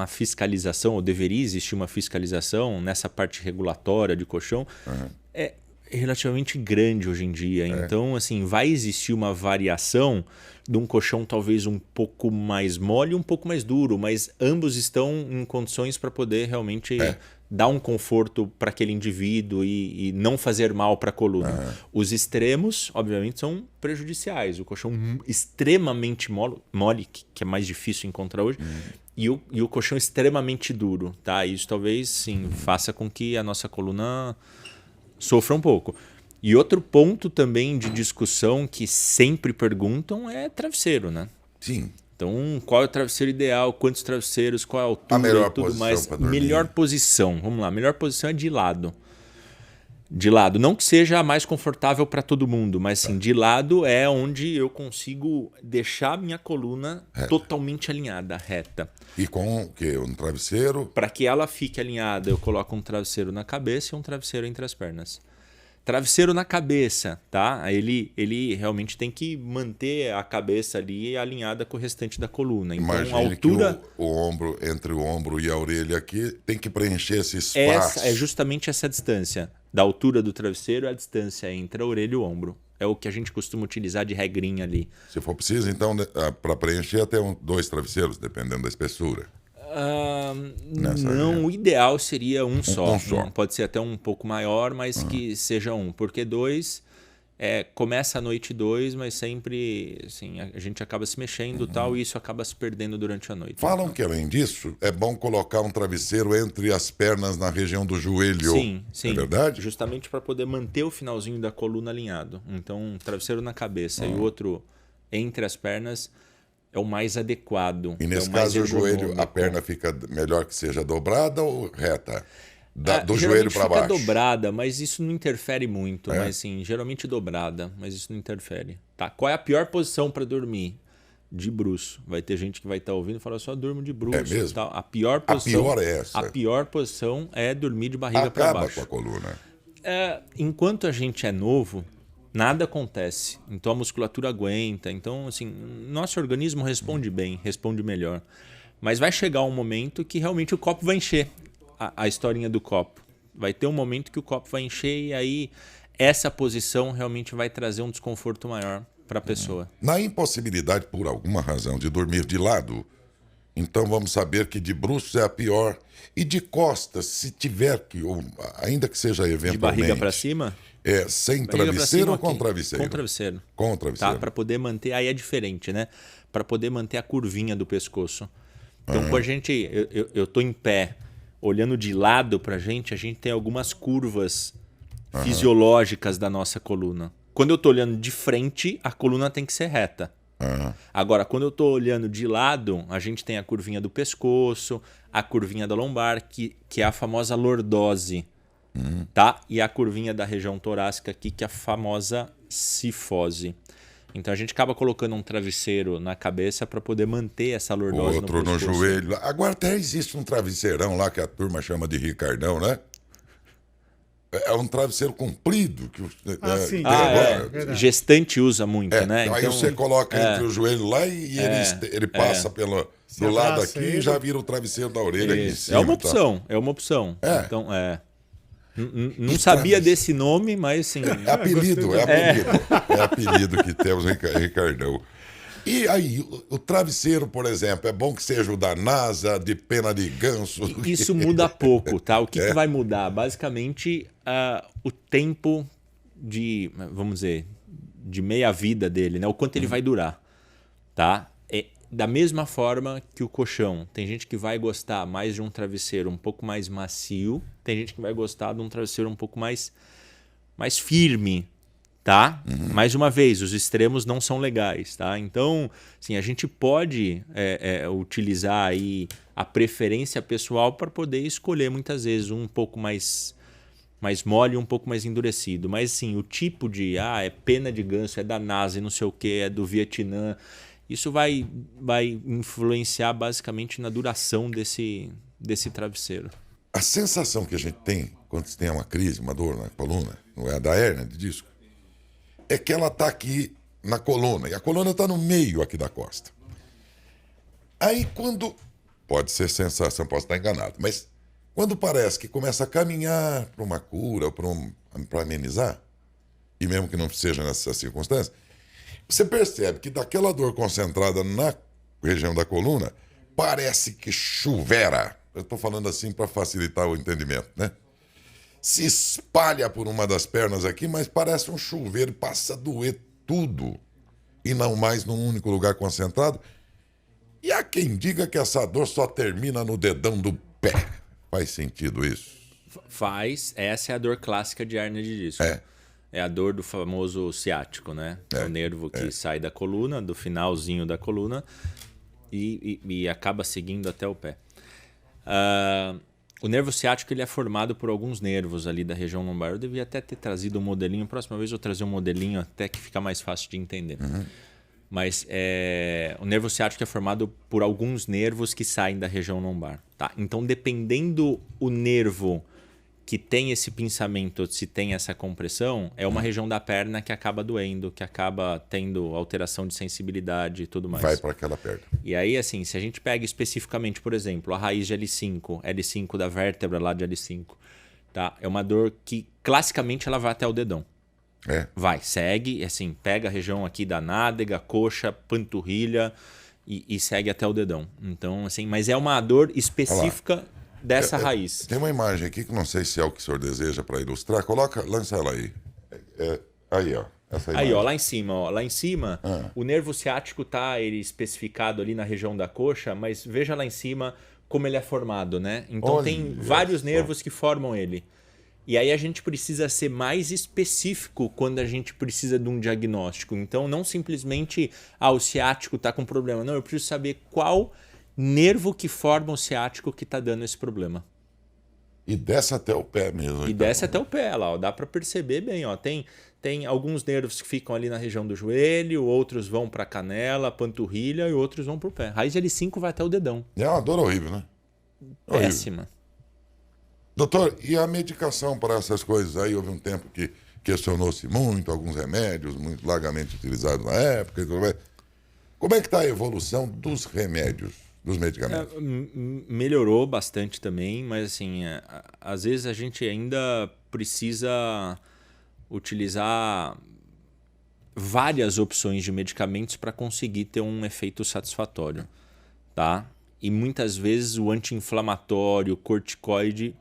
fiscalização, ou deveria existir uma fiscalização nessa parte regulatória de colchão. É relativamente grande hoje em dia. Então, assim, vai existir uma variação de um colchão talvez um pouco mais mole e um pouco mais duro, mas ambos estão em condições para poder realmente dar um conforto para aquele indivíduo e não fazer mal para a coluna. Os extremos, obviamente, são prejudiciais. O colchão extremamente mole, que é mais difícil encontrar hoje, e o colchão extremamente duro. Tá? Isso talvez sim faça com que a nossa coluna sofra um pouco. E outro ponto também de discussão que sempre perguntam é travesseiro, né? Sim. Então, qual é o travesseiro ideal? Quantos travesseiros? Qual é a altura? A melhor e tudo posição mais. para dormir. Melhor posição. Vamos lá. Melhor posição é de lado. De lado. Não que seja a mais confortável para todo mundo, mas sim, de lado é onde eu consigo deixar a minha coluna totalmente alinhada, reta. E com o quê? Um travesseiro? Para que ela fique alinhada, eu coloco um travesseiro na cabeça e um travesseiro entre as pernas. Travesseiro na cabeça, tá? Ele realmente tem que manter a cabeça ali alinhada com o restante da coluna. Então, Imagine a altura... que o ombro, entre o ombro e a orelha aqui, tem que preencher esse espaço. É justamente essa distância. Da altura do travesseiro, a distância entre a orelha e o ombro. É o que a gente costuma utilizar de regrinha ali. Se for preciso, então, para preencher até 2 travesseiros, dependendo da espessura. Não, o ideal seria um só. Um só. Pode ser até um pouco maior, mas que seja um. Porque 2, começa a noite 2, mas sempre assim, a gente acaba se mexendo tal, e isso acaba se perdendo durante a noite. Falam que, além disso, é bom colocar um travesseiro entre as pernas na região do joelho. Sim. É verdade? Justamente para poder manter o finalzinho da coluna alinhado. Então, um travesseiro na cabeça e outro entre as pernas é o mais adequado. E nesse caso, o joelho, a perna fica melhor que seja dobrada ou reta? Do joelho para baixo? Fica dobrada, mas isso não interfere muito. Mas assim, geralmente dobrada, mas isso não interfere. Tá? Qual é a pior posição para dormir? De bruço. Vai ter gente que vai estar ouvindo e falar só durmo de bruço. É mesmo? Tal. A pior posição, a pior é essa. A pior posição é dormir de barriga para baixo. Acaba com a coluna. Enquanto a gente é novo, nada acontece. Então a musculatura aguenta. Então, assim, nosso organismo responde bem, responde melhor. Mas vai chegar um momento que realmente o copo vai encher. A historinha do copo. Vai ter um momento que o copo vai encher e aí essa posição realmente vai trazer um desconforto maior para a pessoa. Na impossibilidade, por alguma razão, de dormir de lado, então vamos saber que de bruços é a pior. E de costas, se tiver que, ou ainda que seja eventualmente... De barriga para cima? Sem travesseiro ou com travesseiro? Com travesseiro. Com travesseiro. Tá? Para poder manter... Aí é diferente, né? Para poder manter a curvinha do pescoço. Então, quando a gente... Eu tô em pé, olhando de lado para a gente tem algumas curvas fisiológicas da nossa coluna. Quando eu tô olhando de frente, a coluna tem que ser reta. Agora, quando eu tô olhando de lado, a gente tem a curvinha do pescoço, a curvinha da lombar, que é a famosa lordose. Tá? E a curvinha da região torácica aqui, que é a famosa cifose. Então a gente acaba colocando um travesseiro na cabeça para poder manter essa lordose Outro no joelho. Agora até existe um travesseirão lá que a turma chama de Ricardão, né? É um travesseiro comprido. Sim. Verdade. Gestante usa muito, né? Aí você coloca entre o joelho lá e ele passa do lado aqui e já vira o travesseiro da orelha aqui em cima. É uma opção, é uma opção. Então, não sabia desse nome, mas assim... É apelido. É apelido que temos, Ricardão. E aí, o travesseiro, por exemplo, é bom que seja o da NASA, de pena de ganso? Isso muda pouco, tá? O que vai mudar? Basicamente, o tempo de, vamos dizer, de meia-vida dele, né? O quanto ele vai durar, tá? Da mesma forma que o colchão. Tem gente que vai gostar mais de um travesseiro um pouco mais macio, tem gente que vai gostar de um travesseiro um pouco mais firme, tá? Mais uma vez, os extremos não são legais, tá? Então, assim, a gente pode utilizar aí a preferência pessoal para poder escolher muitas vezes um pouco mais mole e um pouco mais endurecido. Mas assim, o tipo de é pena de ganso, é da NASA, não sei o que, é do Vietnã, isso vai influenciar basicamente na duração desse travesseiro. A sensação que a gente tem quando você tem uma crise, uma dor na coluna, não é a da hérnia de disco, é que ela está aqui na coluna, e a coluna está no meio aqui da costa. Aí quando... Pode ser sensação, posso estar enganado, mas quando parece que começa a caminhar para uma cura, para amenizar, e mesmo que não seja nessa circunstância, você percebe que daquela dor concentrada na região da coluna, parece que chuvera. Eu estou falando assim para facilitar o entendimento, né? Se espalha por uma das pernas aqui, mas parece um chuveiro, passa a doer tudo. E não mais num único lugar concentrado. E há quem diga que essa dor só termina no dedão do pé. Faz sentido isso? Faz. Essa é a dor clássica de hérnia de disco. É a dor do famoso ciático, né? É o nervo que sai da coluna, do finalzinho da coluna, e acaba seguindo até o pé. O nervo ciático ele é formado por alguns nervos ali da região lombar. Eu devia até ter trazido um modelinho. Próxima vez eu trazer um modelinho até que fica mais fácil de entender. Mas o nervo ciático é formado por alguns nervos que saem da região lombar. Tá? Então, dependendo o nervo que tem esse pinçamento, se tem essa compressão, é uma região da perna que acaba doendo, que acaba tendo alteração de sensibilidade e tudo mais. Vai para aquela perna. E aí, assim, se a gente pega especificamente, por exemplo, a raiz de L5 da vértebra lá de L5, tá? É uma dor que, classicamente, ela vai até o dedão. Vai, segue, assim, pega a região aqui da nádega, coxa, panturrilha e segue até o dedão. Então, assim, mas é uma dor específica dessa raiz. Tem uma imagem aqui que não sei se é o que o senhor deseja para ilustrar. Lança ela aí. Aí, ó. Essa imagem. Aí, ó, lá em cima, ó. Lá em cima, o nervo ciático tá ele especificado ali na região da coxa, mas veja lá em cima como ele é formado, né? Então tem vários nervos que formam ele. E aí a gente precisa ser mais específico quando a gente precisa de um diagnóstico. Então não simplesmente, o ciático tá com problema. Não, eu preciso saber qual nervo que forma o ciático que está dando esse problema. E desce até o pé mesmo. E desce até o pé, lá, ó, dá para perceber bem. Ó, tem alguns nervos que ficam ali na região do joelho, outros vão para a canela, panturrilha e outros vão para o pé. Raiz de L5 vai até o dedão. É uma dor horrível, né? Péssima. Doutor, e a medicação para essas coisas? Aí houve um tempo que questionou-se muito, alguns remédios muito largamente utilizados na época e tudo mais. Como é que está a evolução dos remédios? Dos medicamentos? Melhorou bastante também, mas assim, às vezes a gente ainda precisa utilizar várias opções de medicamentos para conseguir ter um efeito satisfatório, tá? E muitas vezes o anti-inflamatório, o corticoide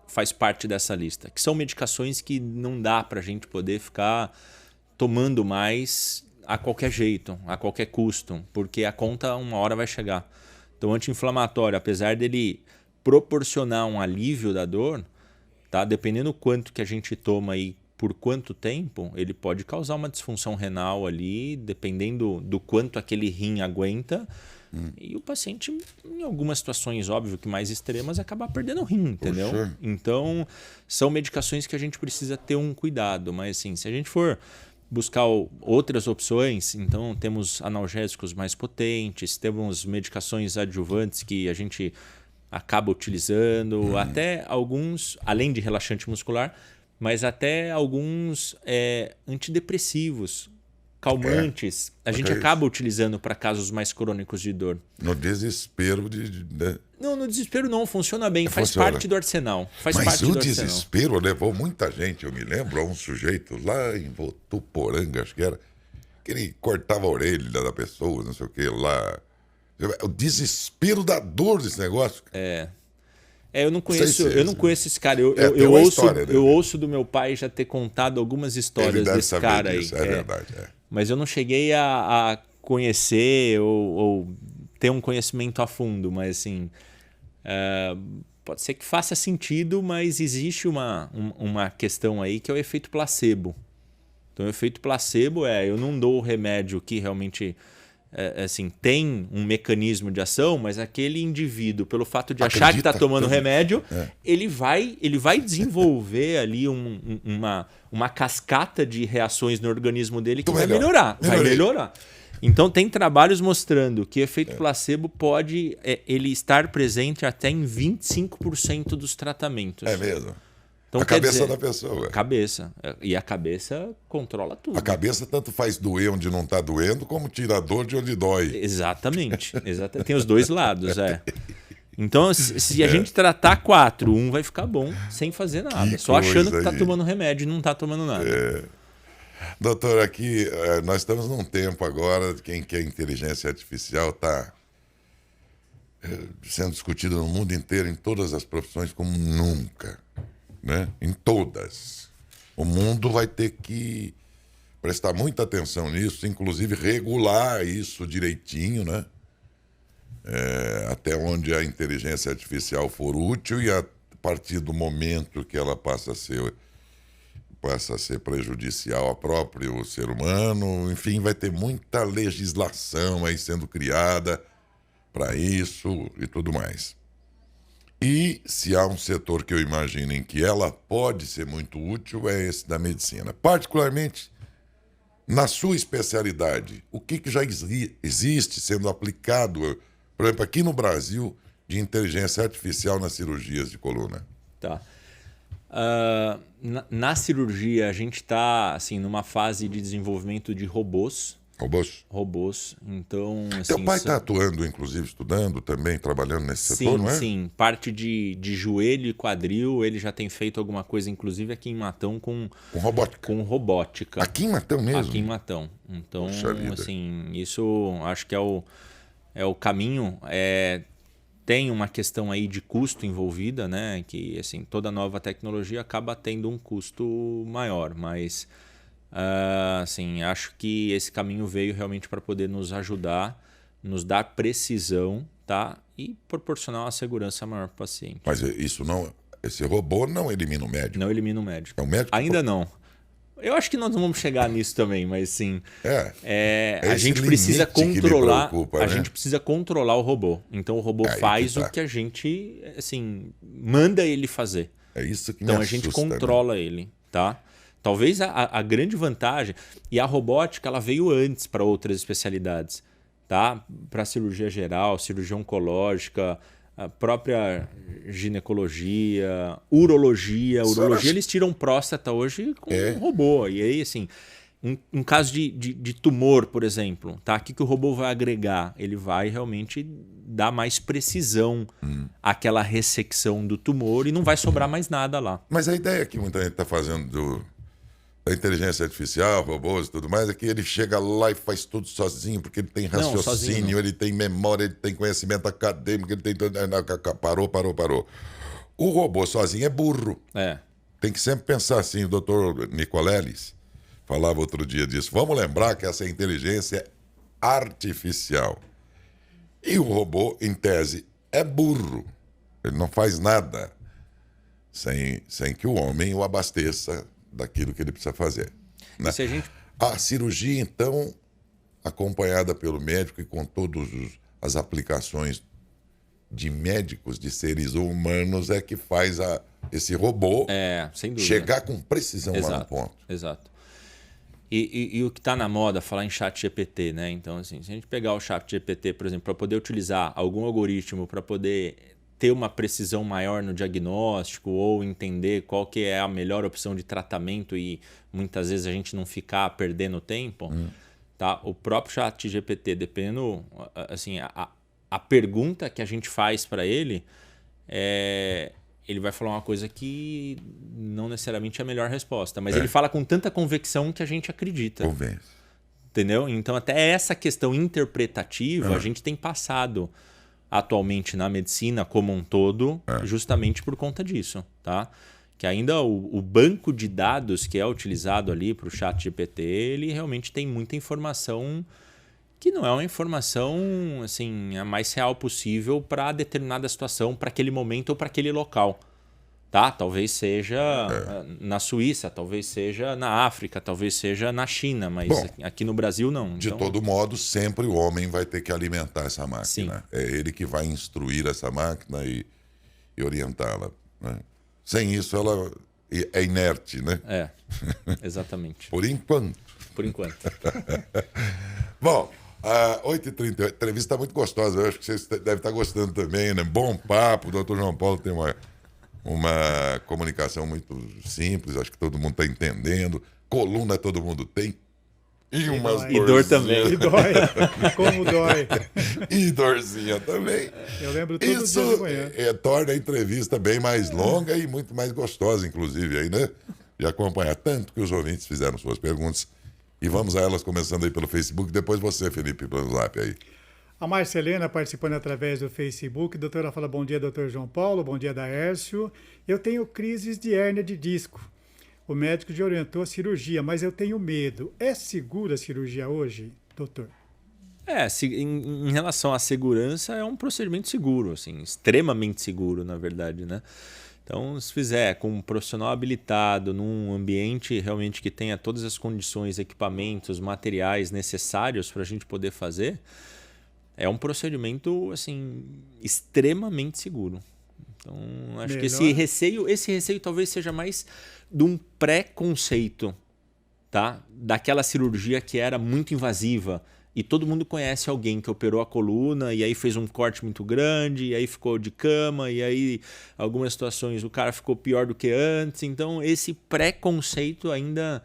faz parte dessa lista, que são medicações que não dá para a gente poder ficar tomando mais a qualquer jeito, a qualquer custo, porque a conta uma hora vai chegar. Então, o anti-inflamatório, apesar dele proporcionar um alívio da dor, tá? Dependendo do quanto que a gente toma e por quanto tempo, ele pode causar uma disfunção renal ali, dependendo do quanto aquele rim aguenta. E o paciente, em algumas situações, óbvio que mais extremas, acaba perdendo o rim, entendeu? Então, são medicações que a gente precisa ter um cuidado. Mas, assim, se a gente for buscar outras opções. Então, temos analgésicos mais potentes, temos medicações adjuvantes que a gente acaba utilizando, até alguns, além de relaxante muscular, mas até alguns antidepressivos, calmantes, a gente acaba utilizando para casos mais crônicos de dor. No desespero Não, no desespero não, funciona bem, faz parte do arsenal. Mas o desespero levou muita gente, eu me lembro, a um sujeito lá em Votuporanga, acho que era, que ele cortava a orelha da pessoa, não sei o que lá. O desespero da dor desse negócio. Eu não conheço esse cara. Eu ouço do meu pai já ter contado algumas histórias desse cara aí. É verdade. Mas eu não cheguei a conhecer ou ter um conhecimento a fundo. Mas assim, pode ser que faça sentido, mas existe uma questão aí que é o efeito placebo. Então, o efeito placebo eu não dou o remédio que realmente assim, tem um mecanismo de ação, mas aquele indivíduo, pelo fato de achar que está tomando remédio, ele vai desenvolver ali uma cascata de reações no organismo dele que vai melhorar. Então, tem trabalhos mostrando que o efeito placebo pode ele estar presente até em 25% dos tratamentos. É mesmo? Então, a cabeça da pessoa. Cabeça. E a cabeça controla tudo. A cabeça tanto faz doer onde não está doendo, como tira a dor de onde dói. Exatamente. Tem os dois lados, Então, se a gente tratar 4, um vai ficar bom sem fazer nada. Só achando que está tomando remédio e não está tomando nada. Doutor, aqui nós estamos num tempo agora em que a inteligência artificial está sendo discutida no mundo inteiro, em todas as profissões, como nunca. Né? Em todas. O mundo vai ter que prestar muita atenção nisso, inclusive regular isso direitinho, né? Até onde a inteligência artificial for útil e a partir do momento que ela passa a ser prejudicial ao próprio ser humano. Enfim, vai ter muita legislação aí sendo criada para isso e tudo mais. E se há um setor que eu imagino em que ela pode ser muito útil, é esse da medicina. Particularmente, na sua especialidade, o que já existe sendo aplicado, por exemplo, aqui no Brasil, de inteligência artificial nas cirurgias de coluna? Tá. Na cirurgia, a gente está assim, numa fase de desenvolvimento de robôs. Robôs. Então, assim, teu pai está atuando, inclusive, estudando também, trabalhando nesse setor, não é? Sim. Parte de joelho e quadril, ele já tem feito alguma coisa, inclusive aqui em Matão, com robótica. Aqui em Matão mesmo? Aqui em Matão. Então, assim, isso acho que é o caminho. Tem uma questão aí de custo envolvida, né? Que assim, toda nova tecnologia acaba tendo um custo maior, mas... assim, acho que esse caminho veio realmente para poder nos ajudar, nos dar precisão, tá? E proporcionar uma segurança maior para o paciente. Mas esse robô não elimina o médico? Não elimina o médico. É o médico? Ainda não. Eu acho que nós não vamos chegar nisso também, mas sim. A gente precisa controlar. A gente precisa controlar o robô. Então o robô faz o que a gente assim manda ele fazer. É isso que me Então assusta, a gente controla ele, tá? Talvez a grande vantagem, e a robótica ela veio antes para outras especialidades, tá? Para cirurgia geral, cirurgia oncológica, a própria ginecologia, urologia. Urologia eles tiram próstata hoje com um robô. E aí, assim, um caso de tumor, por exemplo, tá? O que o robô vai agregar? Ele vai realmente dar mais precisão àquela ressecção do tumor e não vai sobrar mais nada lá. Mas a ideia que muita gente está fazendo da inteligência artificial, robôs e tudo mais, é que ele chega lá e faz tudo sozinho, porque ele tem raciocínio, ele tem memória, ele tem conhecimento acadêmico, ele tem... Parou. O robô sozinho é burro. Tem que sempre pensar assim. O doutor Nicoleles falava outro dia disso. Vamos lembrar que essa inteligência é artificial. E o robô, em tese, é burro. Ele não faz nada sem que o homem o abasteça daquilo que ele precisa fazer. Né? A cirurgia, então, acompanhada pelo médico e com todas as aplicações de médicos, de seres humanos, é que faz esse robô sem dúvida. chegar com precisão lá no ponto. Exato. E o que está na moda, falar em chat GPT, né? Então, assim, se a gente pegar o chat GPT, por exemplo, para poder utilizar algum algoritmo para poder ter uma precisão maior no diagnóstico ou entender qual que é a melhor opção de tratamento e muitas vezes a gente não ficar perdendo tempo, tá? O próprio chat GPT, dependendo, assim, a pergunta que a gente faz para ele, ele vai falar uma coisa que não necessariamente é a melhor resposta, mas ele fala com tanta convicção que a gente acredita. Convence. Entendeu? Então, até essa questão interpretativa a gente tem passado atualmente na medicina como um todo, justamente por conta disso, tá? Que ainda o banco de dados que é utilizado ali para o chat GPT, ele realmente tem muita informação que não é uma informação assim, a mais real possível para determinada situação, para aquele momento ou para aquele local. Tá? Talvez seja na Suíça, talvez seja na África, talvez seja na China, mas aqui no Brasil não. De todo modo, sempre o homem vai ter que alimentar essa máquina. Sim. É ele que vai instruir essa máquina e orientá-la. Né? Sem isso, ela é inerte, né? Exatamente. Por enquanto. Por enquanto. Bom, 8h38, a entrevista está muito gostosa. Eu acho que vocês devem estar gostando também, né? Bom papo, o doutor João Paulo tem uma comunicação muito simples, acho que todo mundo está entendendo. Coluna todo mundo tem. E umas E dor também. E dói. Como dói. E dorzinha também. Eu lembro todo Isso dia de manhã. torna a entrevista bem mais longa e muito mais gostosa, inclusive, aí, né? De acompanhar. Tanto que os ouvintes fizeram suas perguntas. E vamos a elas, começando aí pelo Facebook. Depois você, Felipe, pelo Zap aí. A Marcelena participando através do Facebook. A doutora fala, bom dia, doutor João Paulo. Bom dia, Daércio. Eu tenho crises de hérnia de disco. O médico já orientou a cirurgia, mas eu tenho medo. É segura a cirurgia hoje, doutor? Em relação à segurança, é um procedimento seguro, assim, extremamente seguro, na verdade, né? Então, se fizer com um profissional habilitado, num ambiente realmente que tenha todas as condições, equipamentos, materiais necessários para a gente poder fazer, é um procedimento assim, extremamente seguro. Então, acho que esse receio talvez seja mais de um pré-conceito, tá? Daquela cirurgia que era muito invasiva. E todo mundo conhece alguém que operou a coluna e aí fez um corte muito grande, e aí ficou de cama, e aí algumas situações o cara ficou pior do que antes. Então esse preconceito ainda,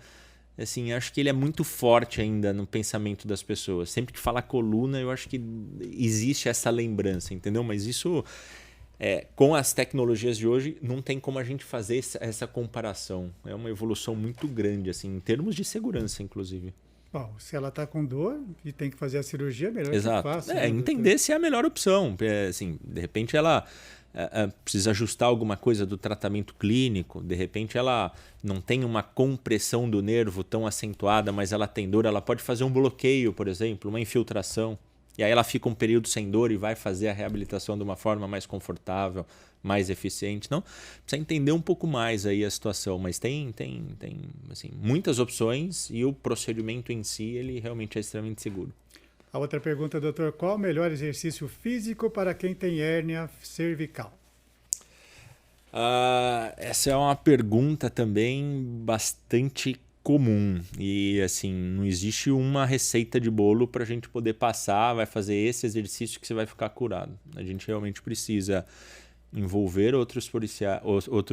assim, acho que ele é muito forte ainda no pensamento das pessoas. Sempre que fala coluna, eu acho que existe essa lembrança, entendeu? Mas isso, com as tecnologias de hoje, não tem como a gente fazer essa comparação. É uma evolução muito grande, assim, em termos de segurança, inclusive. Bom, se ela está com dor e tem que fazer a cirurgia, é melhor Exato. que faça. Entender se é a melhor opção. Assim, de repente ela precisa ajustar alguma coisa do tratamento clínico, de repente ela não tem uma compressão do nervo tão acentuada, mas ela tem dor, ela pode fazer um bloqueio, por exemplo, uma infiltração. E aí ela fica um período sem dor e vai fazer a reabilitação de uma forma mais confortável, mais eficiente. Não, precisa entender um pouco mais aí a situação, mas tem assim, muitas opções e o procedimento em si ele realmente é extremamente seguro. A outra pergunta, doutor, qual o melhor exercício físico para quem tem hérnia cervical? Essa é uma pergunta também bastante comum e assim, não existe uma receita de bolo para a gente poder passar, vai fazer esse exercício que você vai ficar curado. A gente realmente precisa envolver outros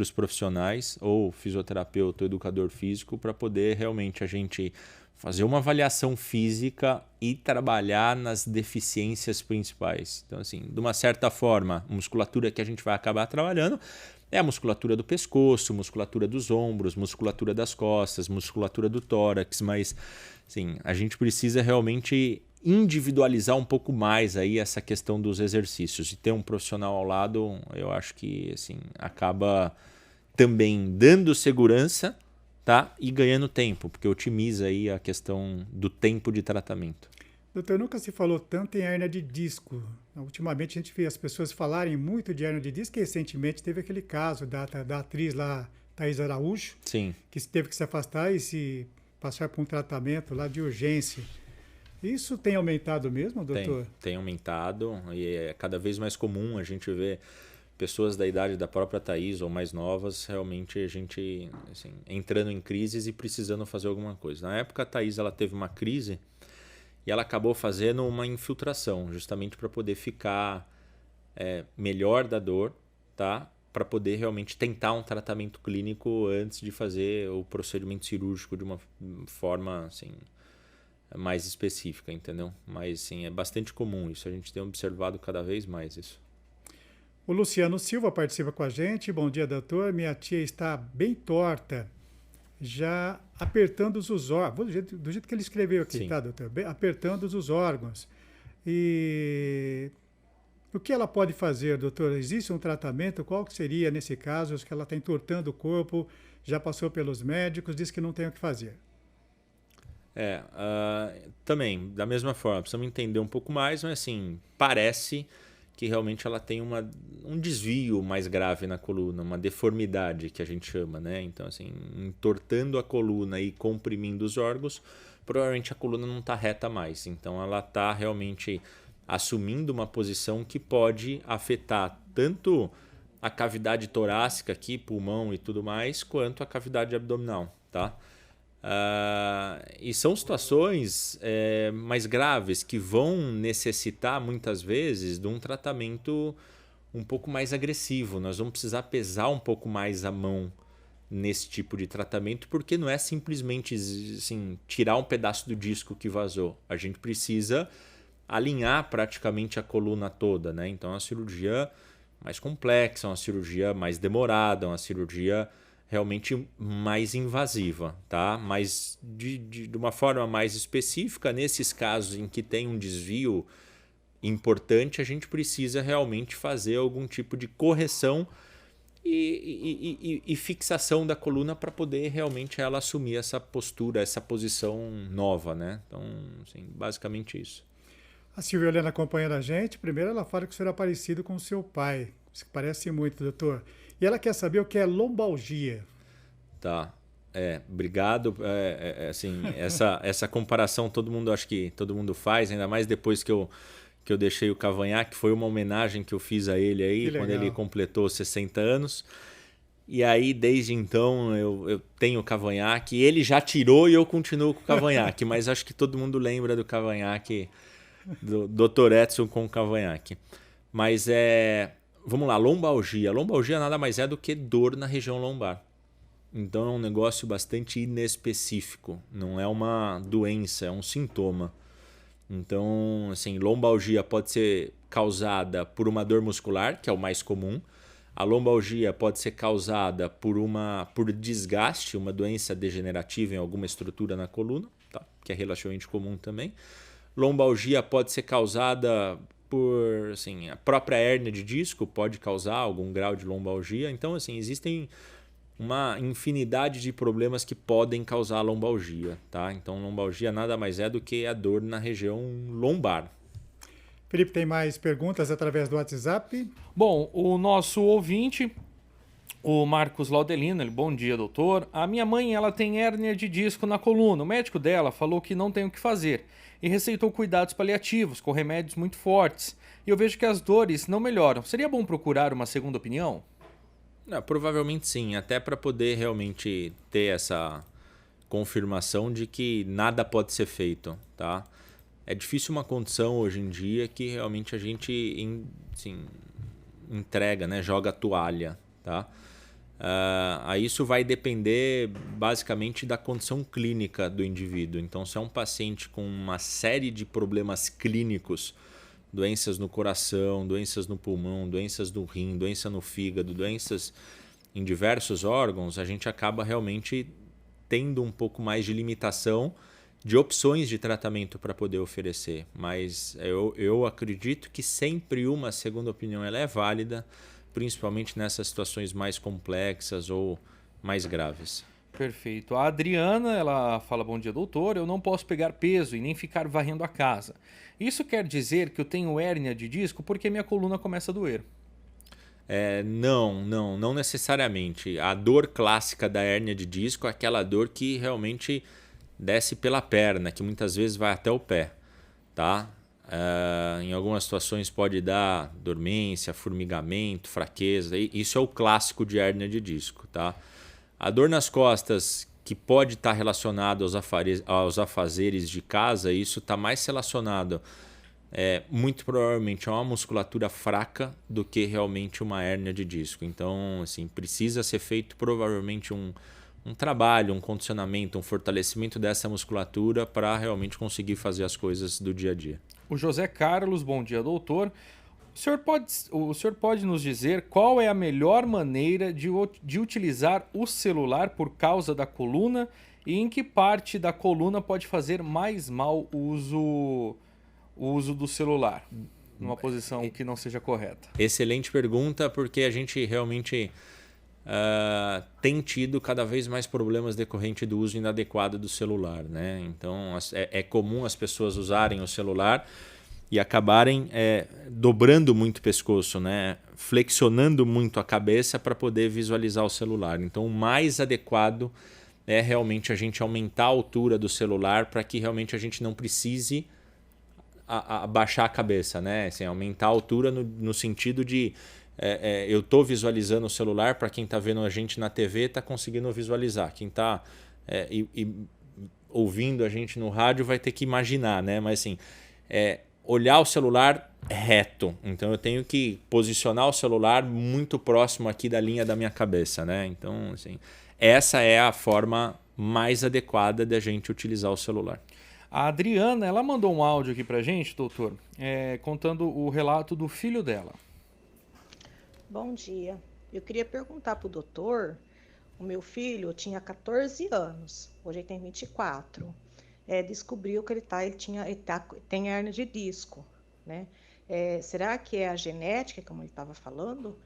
profissionais, ou fisioterapeuta ou educador físico, para poder realmente a gente fazer uma avaliação física e trabalhar nas deficiências principais. Então, assim, de uma certa forma, a musculatura que a gente vai acabar trabalhando é a musculatura do pescoço, musculatura dos ombros, musculatura das costas, musculatura do tórax, mas assim, a gente precisa realmente individualizar um pouco mais aí essa questão dos exercícios. E ter um profissional ao lado, eu acho que assim, acaba também dando segurança, tá? E ganhando tempo, porque otimiza aí a questão do tempo de tratamento. Doutor, nunca se falou tanto em hérnia de disco. Ultimamente a gente vê as pessoas falarem muito de hérnia de disco, e recentemente teve aquele caso da atriz lá, Thaís Araújo, Sim. que teve que se afastar e se passar por um tratamento lá de urgência. Isso tem aumentado mesmo, doutor? Tem aumentado e é cada vez mais comum a gente ver pessoas da idade da própria Thaís ou mais novas, realmente a gente assim, entrando em crises e precisando fazer alguma coisa. Na época a Thaís ela teve uma crise e ela acabou fazendo uma infiltração, justamente para poder ficar melhor da dor, tá? Para poder realmente tentar um tratamento clínico antes de fazer o procedimento cirúrgico de uma forma assim, mais específica, entendeu? Mas sim, é bastante comum isso, a gente tem observado cada vez mais isso. O Luciano Silva participa com a gente. Bom dia, doutor. Minha tia está bem torta, já apertando os órgãos, do jeito que ele escreveu aqui, Sim. tá, doutor? Apertando os órgãos. E o que ela pode fazer, doutor? Existe um tratamento? Qual que seria, nesse caso, que ela está entortando o corpo, já passou pelos médicos, diz que não tem o que fazer? Também, da mesma forma, precisamos entender um pouco mais, mas assim, parece que realmente ela tem um desvio mais grave na coluna, uma deformidade que a gente chama, né? Então, assim, entortando a coluna e comprimindo os órgãos, provavelmente a coluna não está reta mais. Então, ela está realmente assumindo uma posição que pode afetar tanto a cavidade torácica aqui, pulmão e tudo mais, quanto a cavidade abdominal, tá? E são situações mais graves que vão necessitar muitas vezes de um tratamento um pouco mais agressivo. Nós vamos precisar pesar um pouco mais a mão nesse tipo de tratamento, porque não é simplesmente assim, tirar um pedaço do disco que vazou. A gente precisa alinhar praticamente a coluna toda, né? Então é uma cirurgia mais complexa, uma cirurgia mais demorada, uma cirurgia realmente mais invasiva, tá? Mas de uma forma mais específica, nesses casos em que tem um desvio importante, a gente precisa realmente fazer algum tipo de correção e fixação da coluna para poder realmente ela assumir essa postura, essa posição nova, né? Então, assim, basicamente isso. A Silvia Helena acompanhando a gente. Primeiro, ela fala que o senhor é parecido com o seu pai. Isso parece muito, doutor. E ela quer saber o que é lombalgia. Tá. Obrigado. Assim, essa comparação acho que todo mundo faz, ainda mais depois que eu deixei o cavanhaque, foi uma homenagem que eu fiz a ele aí, quando ele completou 60 anos. E aí, desde então, eu tenho o cavanhaque. Ele já tirou e eu continuo com o cavanhaque, mas acho que todo mundo lembra do cavanhaque, do Dr. Edson com o cavanhaque. Mas vamos lá, lombalgia. Lombalgia nada mais é do que dor na região lombar. Então é um negócio bastante inespecífico, não é uma doença, é um sintoma. Então, assim, lombalgia pode ser causada por uma dor muscular, que é o mais comum. A lombalgia pode ser causada por desgaste, uma doença degenerativa em alguma estrutura na coluna, tá? Que é relativamente comum também. Lombalgia pode ser causada por, assim, a própria hérnia de disco pode causar algum grau de lombalgia. Então, assim, existem uma infinidade de problemas que podem causar lombalgia, tá? Então, lombalgia nada mais é do que a dor na região lombar. Felipe, tem mais perguntas através do WhatsApp? Bom, o nosso ouvinte, o Marcos Laudelino, bom dia, doutor. A minha mãe, ela tem hérnia de disco na coluna. O médico dela falou que não tem o que fazer e receitou cuidados paliativos com remédios muito fortes. E eu vejo que as dores não melhoram. Seria bom procurar uma segunda opinião? Provavelmente sim, até para poder realmente ter essa confirmação de que nada pode ser feito, tá? É difícil uma condição hoje em dia que realmente a gente entrega, né? Joga a toalha, tá? Aí isso vai depender basicamente da condição clínica do indivíduo. Então, se é um paciente com uma série de problemas clínicos, doenças no coração, doenças no pulmão, doenças no rim, doença no fígado, doenças em diversos órgãos, a gente acaba realmente tendo um pouco mais de limitação de opções de tratamento para poder oferecer. Mas eu acredito que sempre uma segunda opinião ela é válida, principalmente nessas situações mais complexas ou mais graves. Perfeito. A Adriana, ela fala, bom dia, doutor, eu não posso pegar peso e nem ficar varrendo a casa. Isso quer dizer que eu tenho hérnia de disco porque minha coluna começa a doer? Não necessariamente. A dor clássica da hérnia de disco é aquela dor que realmente desce pela perna, que muitas vezes vai até o pé, tá? Em algumas situações pode dar dormência, formigamento, fraqueza. Isso é o clássico de hérnia de disco. Tá? A dor nas costas, que pode estar relacionado aos afazeres de casa, isso está mais relacionado muito provavelmente a uma musculatura fraca do que realmente uma hérnia de disco. Então, assim, precisa ser feito provavelmente um trabalho, um condicionamento, um fortalecimento dessa musculatura para realmente conseguir fazer as coisas do dia a dia. O José Carlos, bom dia, doutor. O senhor pode nos dizer qual é a melhor maneira de utilizar o celular por causa da coluna e em que parte da coluna pode fazer mais mal o uso do celular, numa posição que não seja correta? Excelente pergunta, porque a gente realmente tem tido cada vez mais problemas decorrentes do uso inadequado do celular, né? Então é comum as pessoas usarem o celular e acabarem dobrando muito o pescoço, né? Flexionando muito a cabeça para poder visualizar o celular. Então o mais adequado é realmente a gente aumentar a altura do celular para que realmente a gente não precise abaixar a cabeça, né? Assim, aumentar a altura no sentido de eu estou visualizando o celular, para quem está vendo a gente na TV está conseguindo visualizar. Quem está ouvindo a gente no rádio vai ter que imaginar, né? Mas assim, olhar o celular reto. Então eu tenho que posicionar o celular muito próximo aqui da linha da minha cabeça, né? Então, assim, essa é a forma mais adequada de a gente utilizar o celular. A Adriana, ela mandou um áudio aqui pra gente, doutor, contando o relato do filho dela. Bom dia. Eu queria perguntar para o doutor, o meu filho tinha 14 anos, hoje ele tem 24. Descobriu que ele tem hérnia de disco, né? Será que é a genética, como ele estava falando?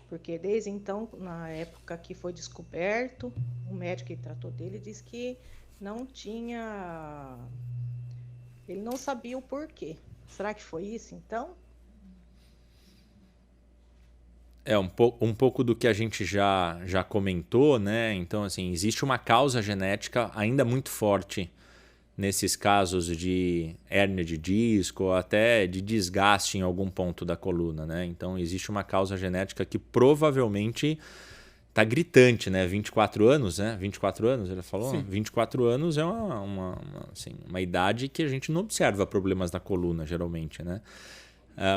Porque desde então, na época que foi descoberto, o médico que tratou dele disse que não tinha... Ele não sabia o porquê. Será que foi isso, então? Um pouco do que a gente já comentou, né? Então, assim, existe uma causa genética ainda muito forte nesses casos de hérnia de disco ou até de desgaste em algum ponto da coluna, né? Então, existe uma causa genética que provavelmente tá gritante, né? 24 anos, né? 24 anos, ele falou? Sim. 24 anos é uma idade que a gente não observa problemas na coluna, geralmente, né?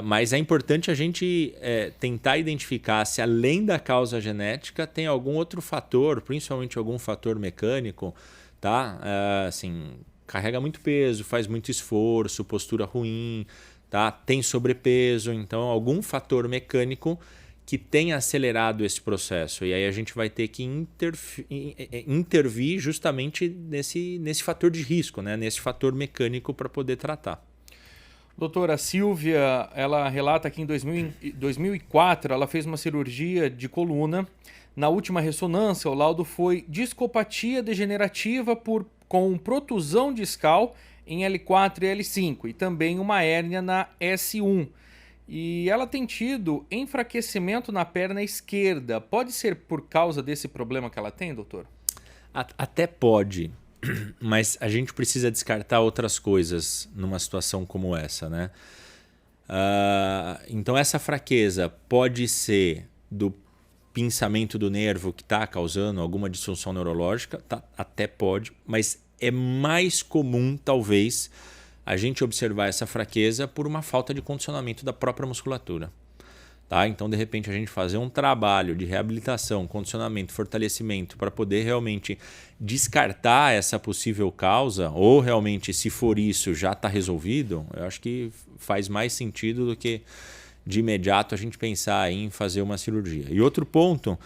Mas é importante a gente tentar identificar se, além da causa genética, tem algum outro fator, principalmente algum fator mecânico, tá? Assim, carrega muito peso, faz muito esforço, postura ruim, tá? Tem sobrepeso, então algum fator mecânico que tenha acelerado esse processo. E aí a gente vai ter que intervir justamente nesse fator de risco, né? Nesse fator mecânico para poder tratar. Doutora Silvia, ela relata que em 2004 ela fez uma cirurgia de coluna. Na última ressonância, o laudo foi discopatia degenerativa com protusão discal em L4 e L5 e também uma hérnia na S1. E ela tem tido enfraquecimento na perna esquerda. Pode ser por causa desse problema que ela tem, doutor? Até pode, mas a gente precisa descartar outras coisas numa situação como essa, né? Então essa fraqueza pode ser do pinçamento do nervo que está causando alguma disfunção neurológica, tá? Até pode, mas é mais comum, talvez, a gente observar essa fraqueza por uma falta de condicionamento da própria musculatura. Tá? Então, de repente, a gente fazer um trabalho de reabilitação, condicionamento, fortalecimento para poder realmente descartar essa possível causa, ou realmente, se for isso, já está resolvido, eu acho que faz mais sentido do que de imediato a gente pensar em fazer uma cirurgia. E outro ponto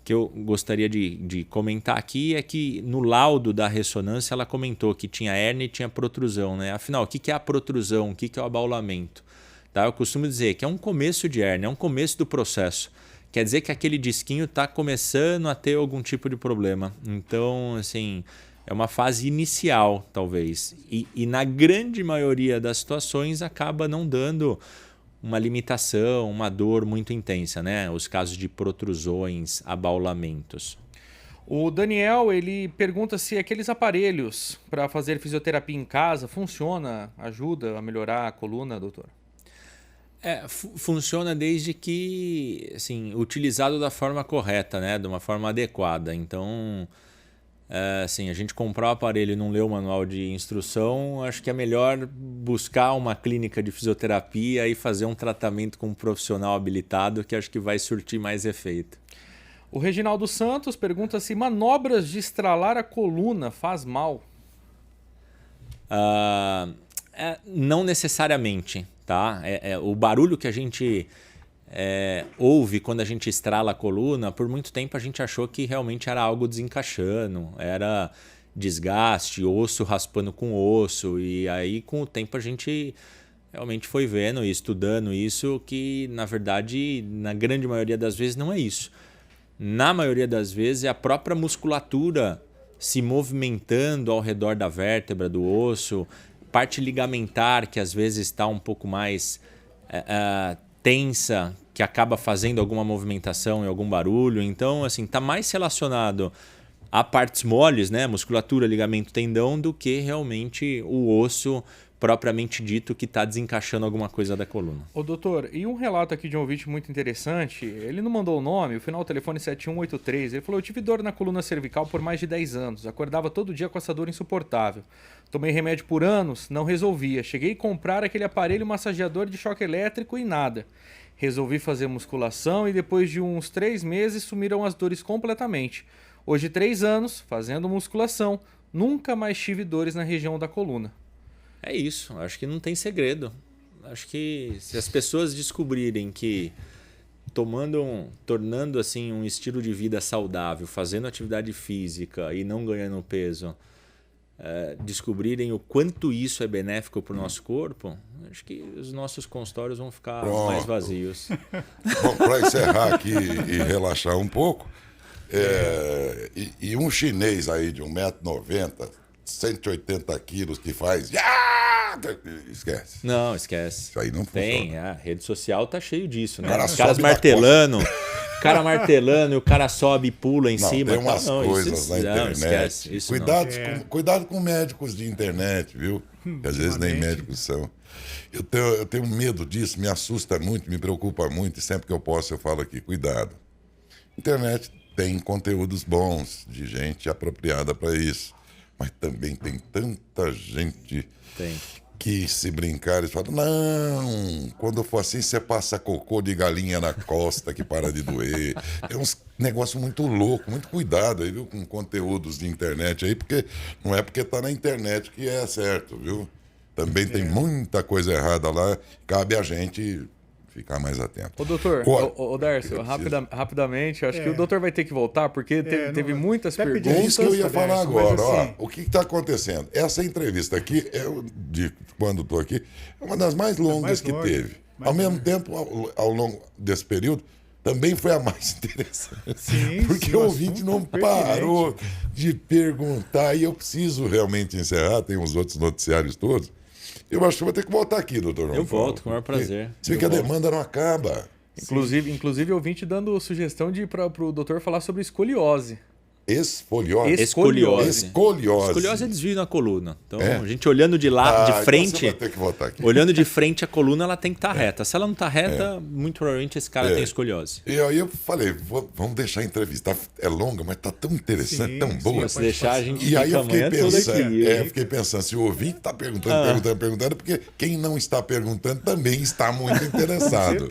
que eu gostaria de comentar aqui é que no laudo da ressonância ela comentou que tinha hérnia e tinha protrusão, né? Afinal, o que é a protrusão? O que é o abaulamento? Tá? Eu costumo dizer que é um começo de hérnia, é um começo do processo. Quer dizer que aquele disquinho está começando a ter algum tipo de problema. Então, assim, é uma fase inicial, talvez. E na grande maioria das situações acaba não dando uma limitação, uma dor muito intensa, né? Os casos de protrusões, abaulamentos. O Daniel, ele pergunta se aqueles aparelhos para fazer fisioterapia em casa funciona, ajuda a melhorar a coluna, doutor? Funciona desde que, assim, utilizado da forma correta, né? De uma forma adequada. Então, assim, a gente comprar o aparelho e não ler o manual de instrução, acho que é melhor buscar uma clínica de fisioterapia e fazer um tratamento com um profissional habilitado, que acho que vai surtir mais efeito. O Reginaldo Santos pergunta se manobras de estralar a coluna faz mal. Não necessariamente, tá? O barulho que a gente ouve quando a gente estrala a coluna, por muito tempo a gente achou que realmente era algo desencaixando, era desgaste, osso raspando com osso, e aí com o tempo a gente realmente foi vendo e estudando isso, que na verdade, na grande maioria das vezes não é isso. Na maioria das vezes é a própria musculatura se movimentando ao redor da vértebra, do osso, parte ligamentar que às vezes está um pouco mais tensa, que acaba fazendo alguma movimentação e algum barulho. Então, assim, está mais relacionado a partes moles, né? Musculatura, ligamento, tendão, do que realmente o osso propriamente dito que está desencaixando alguma coisa da coluna. Ô doutor, e um relato aqui de um ouvinte muito interessante, ele não mandou o nome, o final do telefone 7183, ele falou: eu tive dor na coluna cervical por mais de 10 anos, acordava todo dia com essa dor insuportável. Tomei remédio por anos, não resolvia. Cheguei a comprar aquele aparelho massageador de choque elétrico e nada. Resolvi fazer musculação e depois de uns 3 meses sumiram as dores completamente. Hoje 3 anos, fazendo musculação, nunca mais tive dores na região da coluna. É isso, acho que não tem segredo. Acho que se as pessoas descobrirem que tornando assim um estilo de vida saudável, fazendo atividade física e não ganhando peso, descobrirem o quanto isso é benéfico para o nosso corpo, acho que os nossos consultórios vão ficar mais vazios. Bom, para encerrar aqui e relaxar um pouco, e um chinês aí de 1,90 m, 180 quilos que faz... Esquece. Não, esquece. Isso aí não funciona. Tem, a rede social tá cheio disso, né? Cara Os caras martelando, o cara martelando e o cara sobe e pula em cima. Tem umas coisas na internet. Esquece, isso Cuidado com médicos de internet, viu? Que às vezes nem médicos são. Eu tenho medo disso, me assusta muito, me preocupa muito, e sempre que eu posso eu falo aqui, cuidado. Internet tem conteúdos bons, de gente apropriada para isso, mas também tem tanta gente que, se brincar, eles falam: não, quando for assim, você passa cocô de galinha na costa que para de doer. É uns negócio muito louco, muito cuidado aí, viu, com conteúdos de internet aí, porque não é porque tá na internet que é certo, viu? Também tem muita coisa errada lá, cabe a gente ficar mais atento. Ô doutor, ô Darcio, rapidamente, acho que o doutor vai ter que voltar, porque teve muitas perguntas. É isso que eu ia falar agora. Assim, o que está acontecendo? Essa entrevista aqui, quando estou aqui, é uma das mais longas que teve. Ao mesmo tempo, ao longo desse período, também foi a mais interessante. Sim, porque o ouvinte não parou de perguntar, e eu preciso realmente encerrar, tem os outros noticiários todos. Eu acho que vou ter que voltar aqui, doutor. Eu volto, com o maior prazer. Você vê que a demanda não acaba. Inclusive ouvinte dando sugestão para o doutor falar sobre escoliose. Escoliose. Escoliose é desvio na coluna. Então, a gente olhando de frente, então você vai ter que voltar aqui. olhando de frente a coluna, ela tem que estar reta. Se ela não está reta, muito provavelmente esse cara tem escoliose. E aí eu falei, vamos deixar a entrevista. É longa, mas tá tão interessante, tão boa. Se deixar, a gente E aí eu fiquei fica amanhã toda pensando, aqui. fiquei pensando, se o ouvinte está perguntando, porque quem não está perguntando também está muito interessado.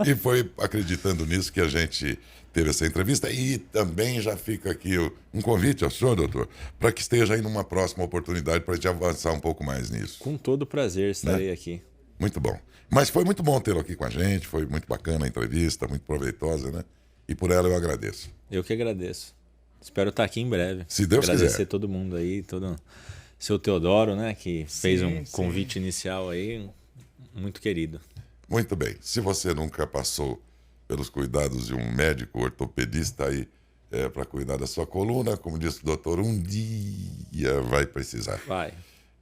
E foi acreditando nisso que a gente teve essa entrevista. E também já fica aqui um convite ao senhor, doutor, para que esteja aí numa próxima oportunidade para a gente avançar um pouco mais nisso. Com todo prazer estarei aqui. Muito bom. Mas foi muito bom tê-lo aqui com a gente, foi muito bacana a entrevista, muito proveitosa, né? E por ela eu agradeço. Eu que agradeço. Espero estar aqui em breve. Se Deus quiser. Agradecer todo mundo aí, todo seu Teodoro, né, que fez um convite inicial aí, muito querido. Muito bem. Se você nunca passou pelos cuidados de um médico ortopedista aí para cuidar da sua coluna, como disse o doutor, um dia vai precisar. Vai.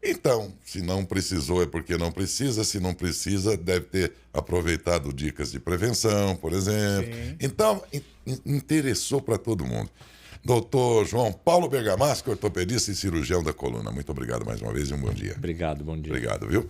Então, se não precisou é porque não precisa, se não precisa, deve ter aproveitado dicas de prevenção, por exemplo. Então, interessou para todo mundo. Doutor João Paulo Bergamasco, ortopedista e cirurgião da coluna. Muito obrigado mais uma vez e um bom dia. Obrigado, bom dia. Obrigado, viu?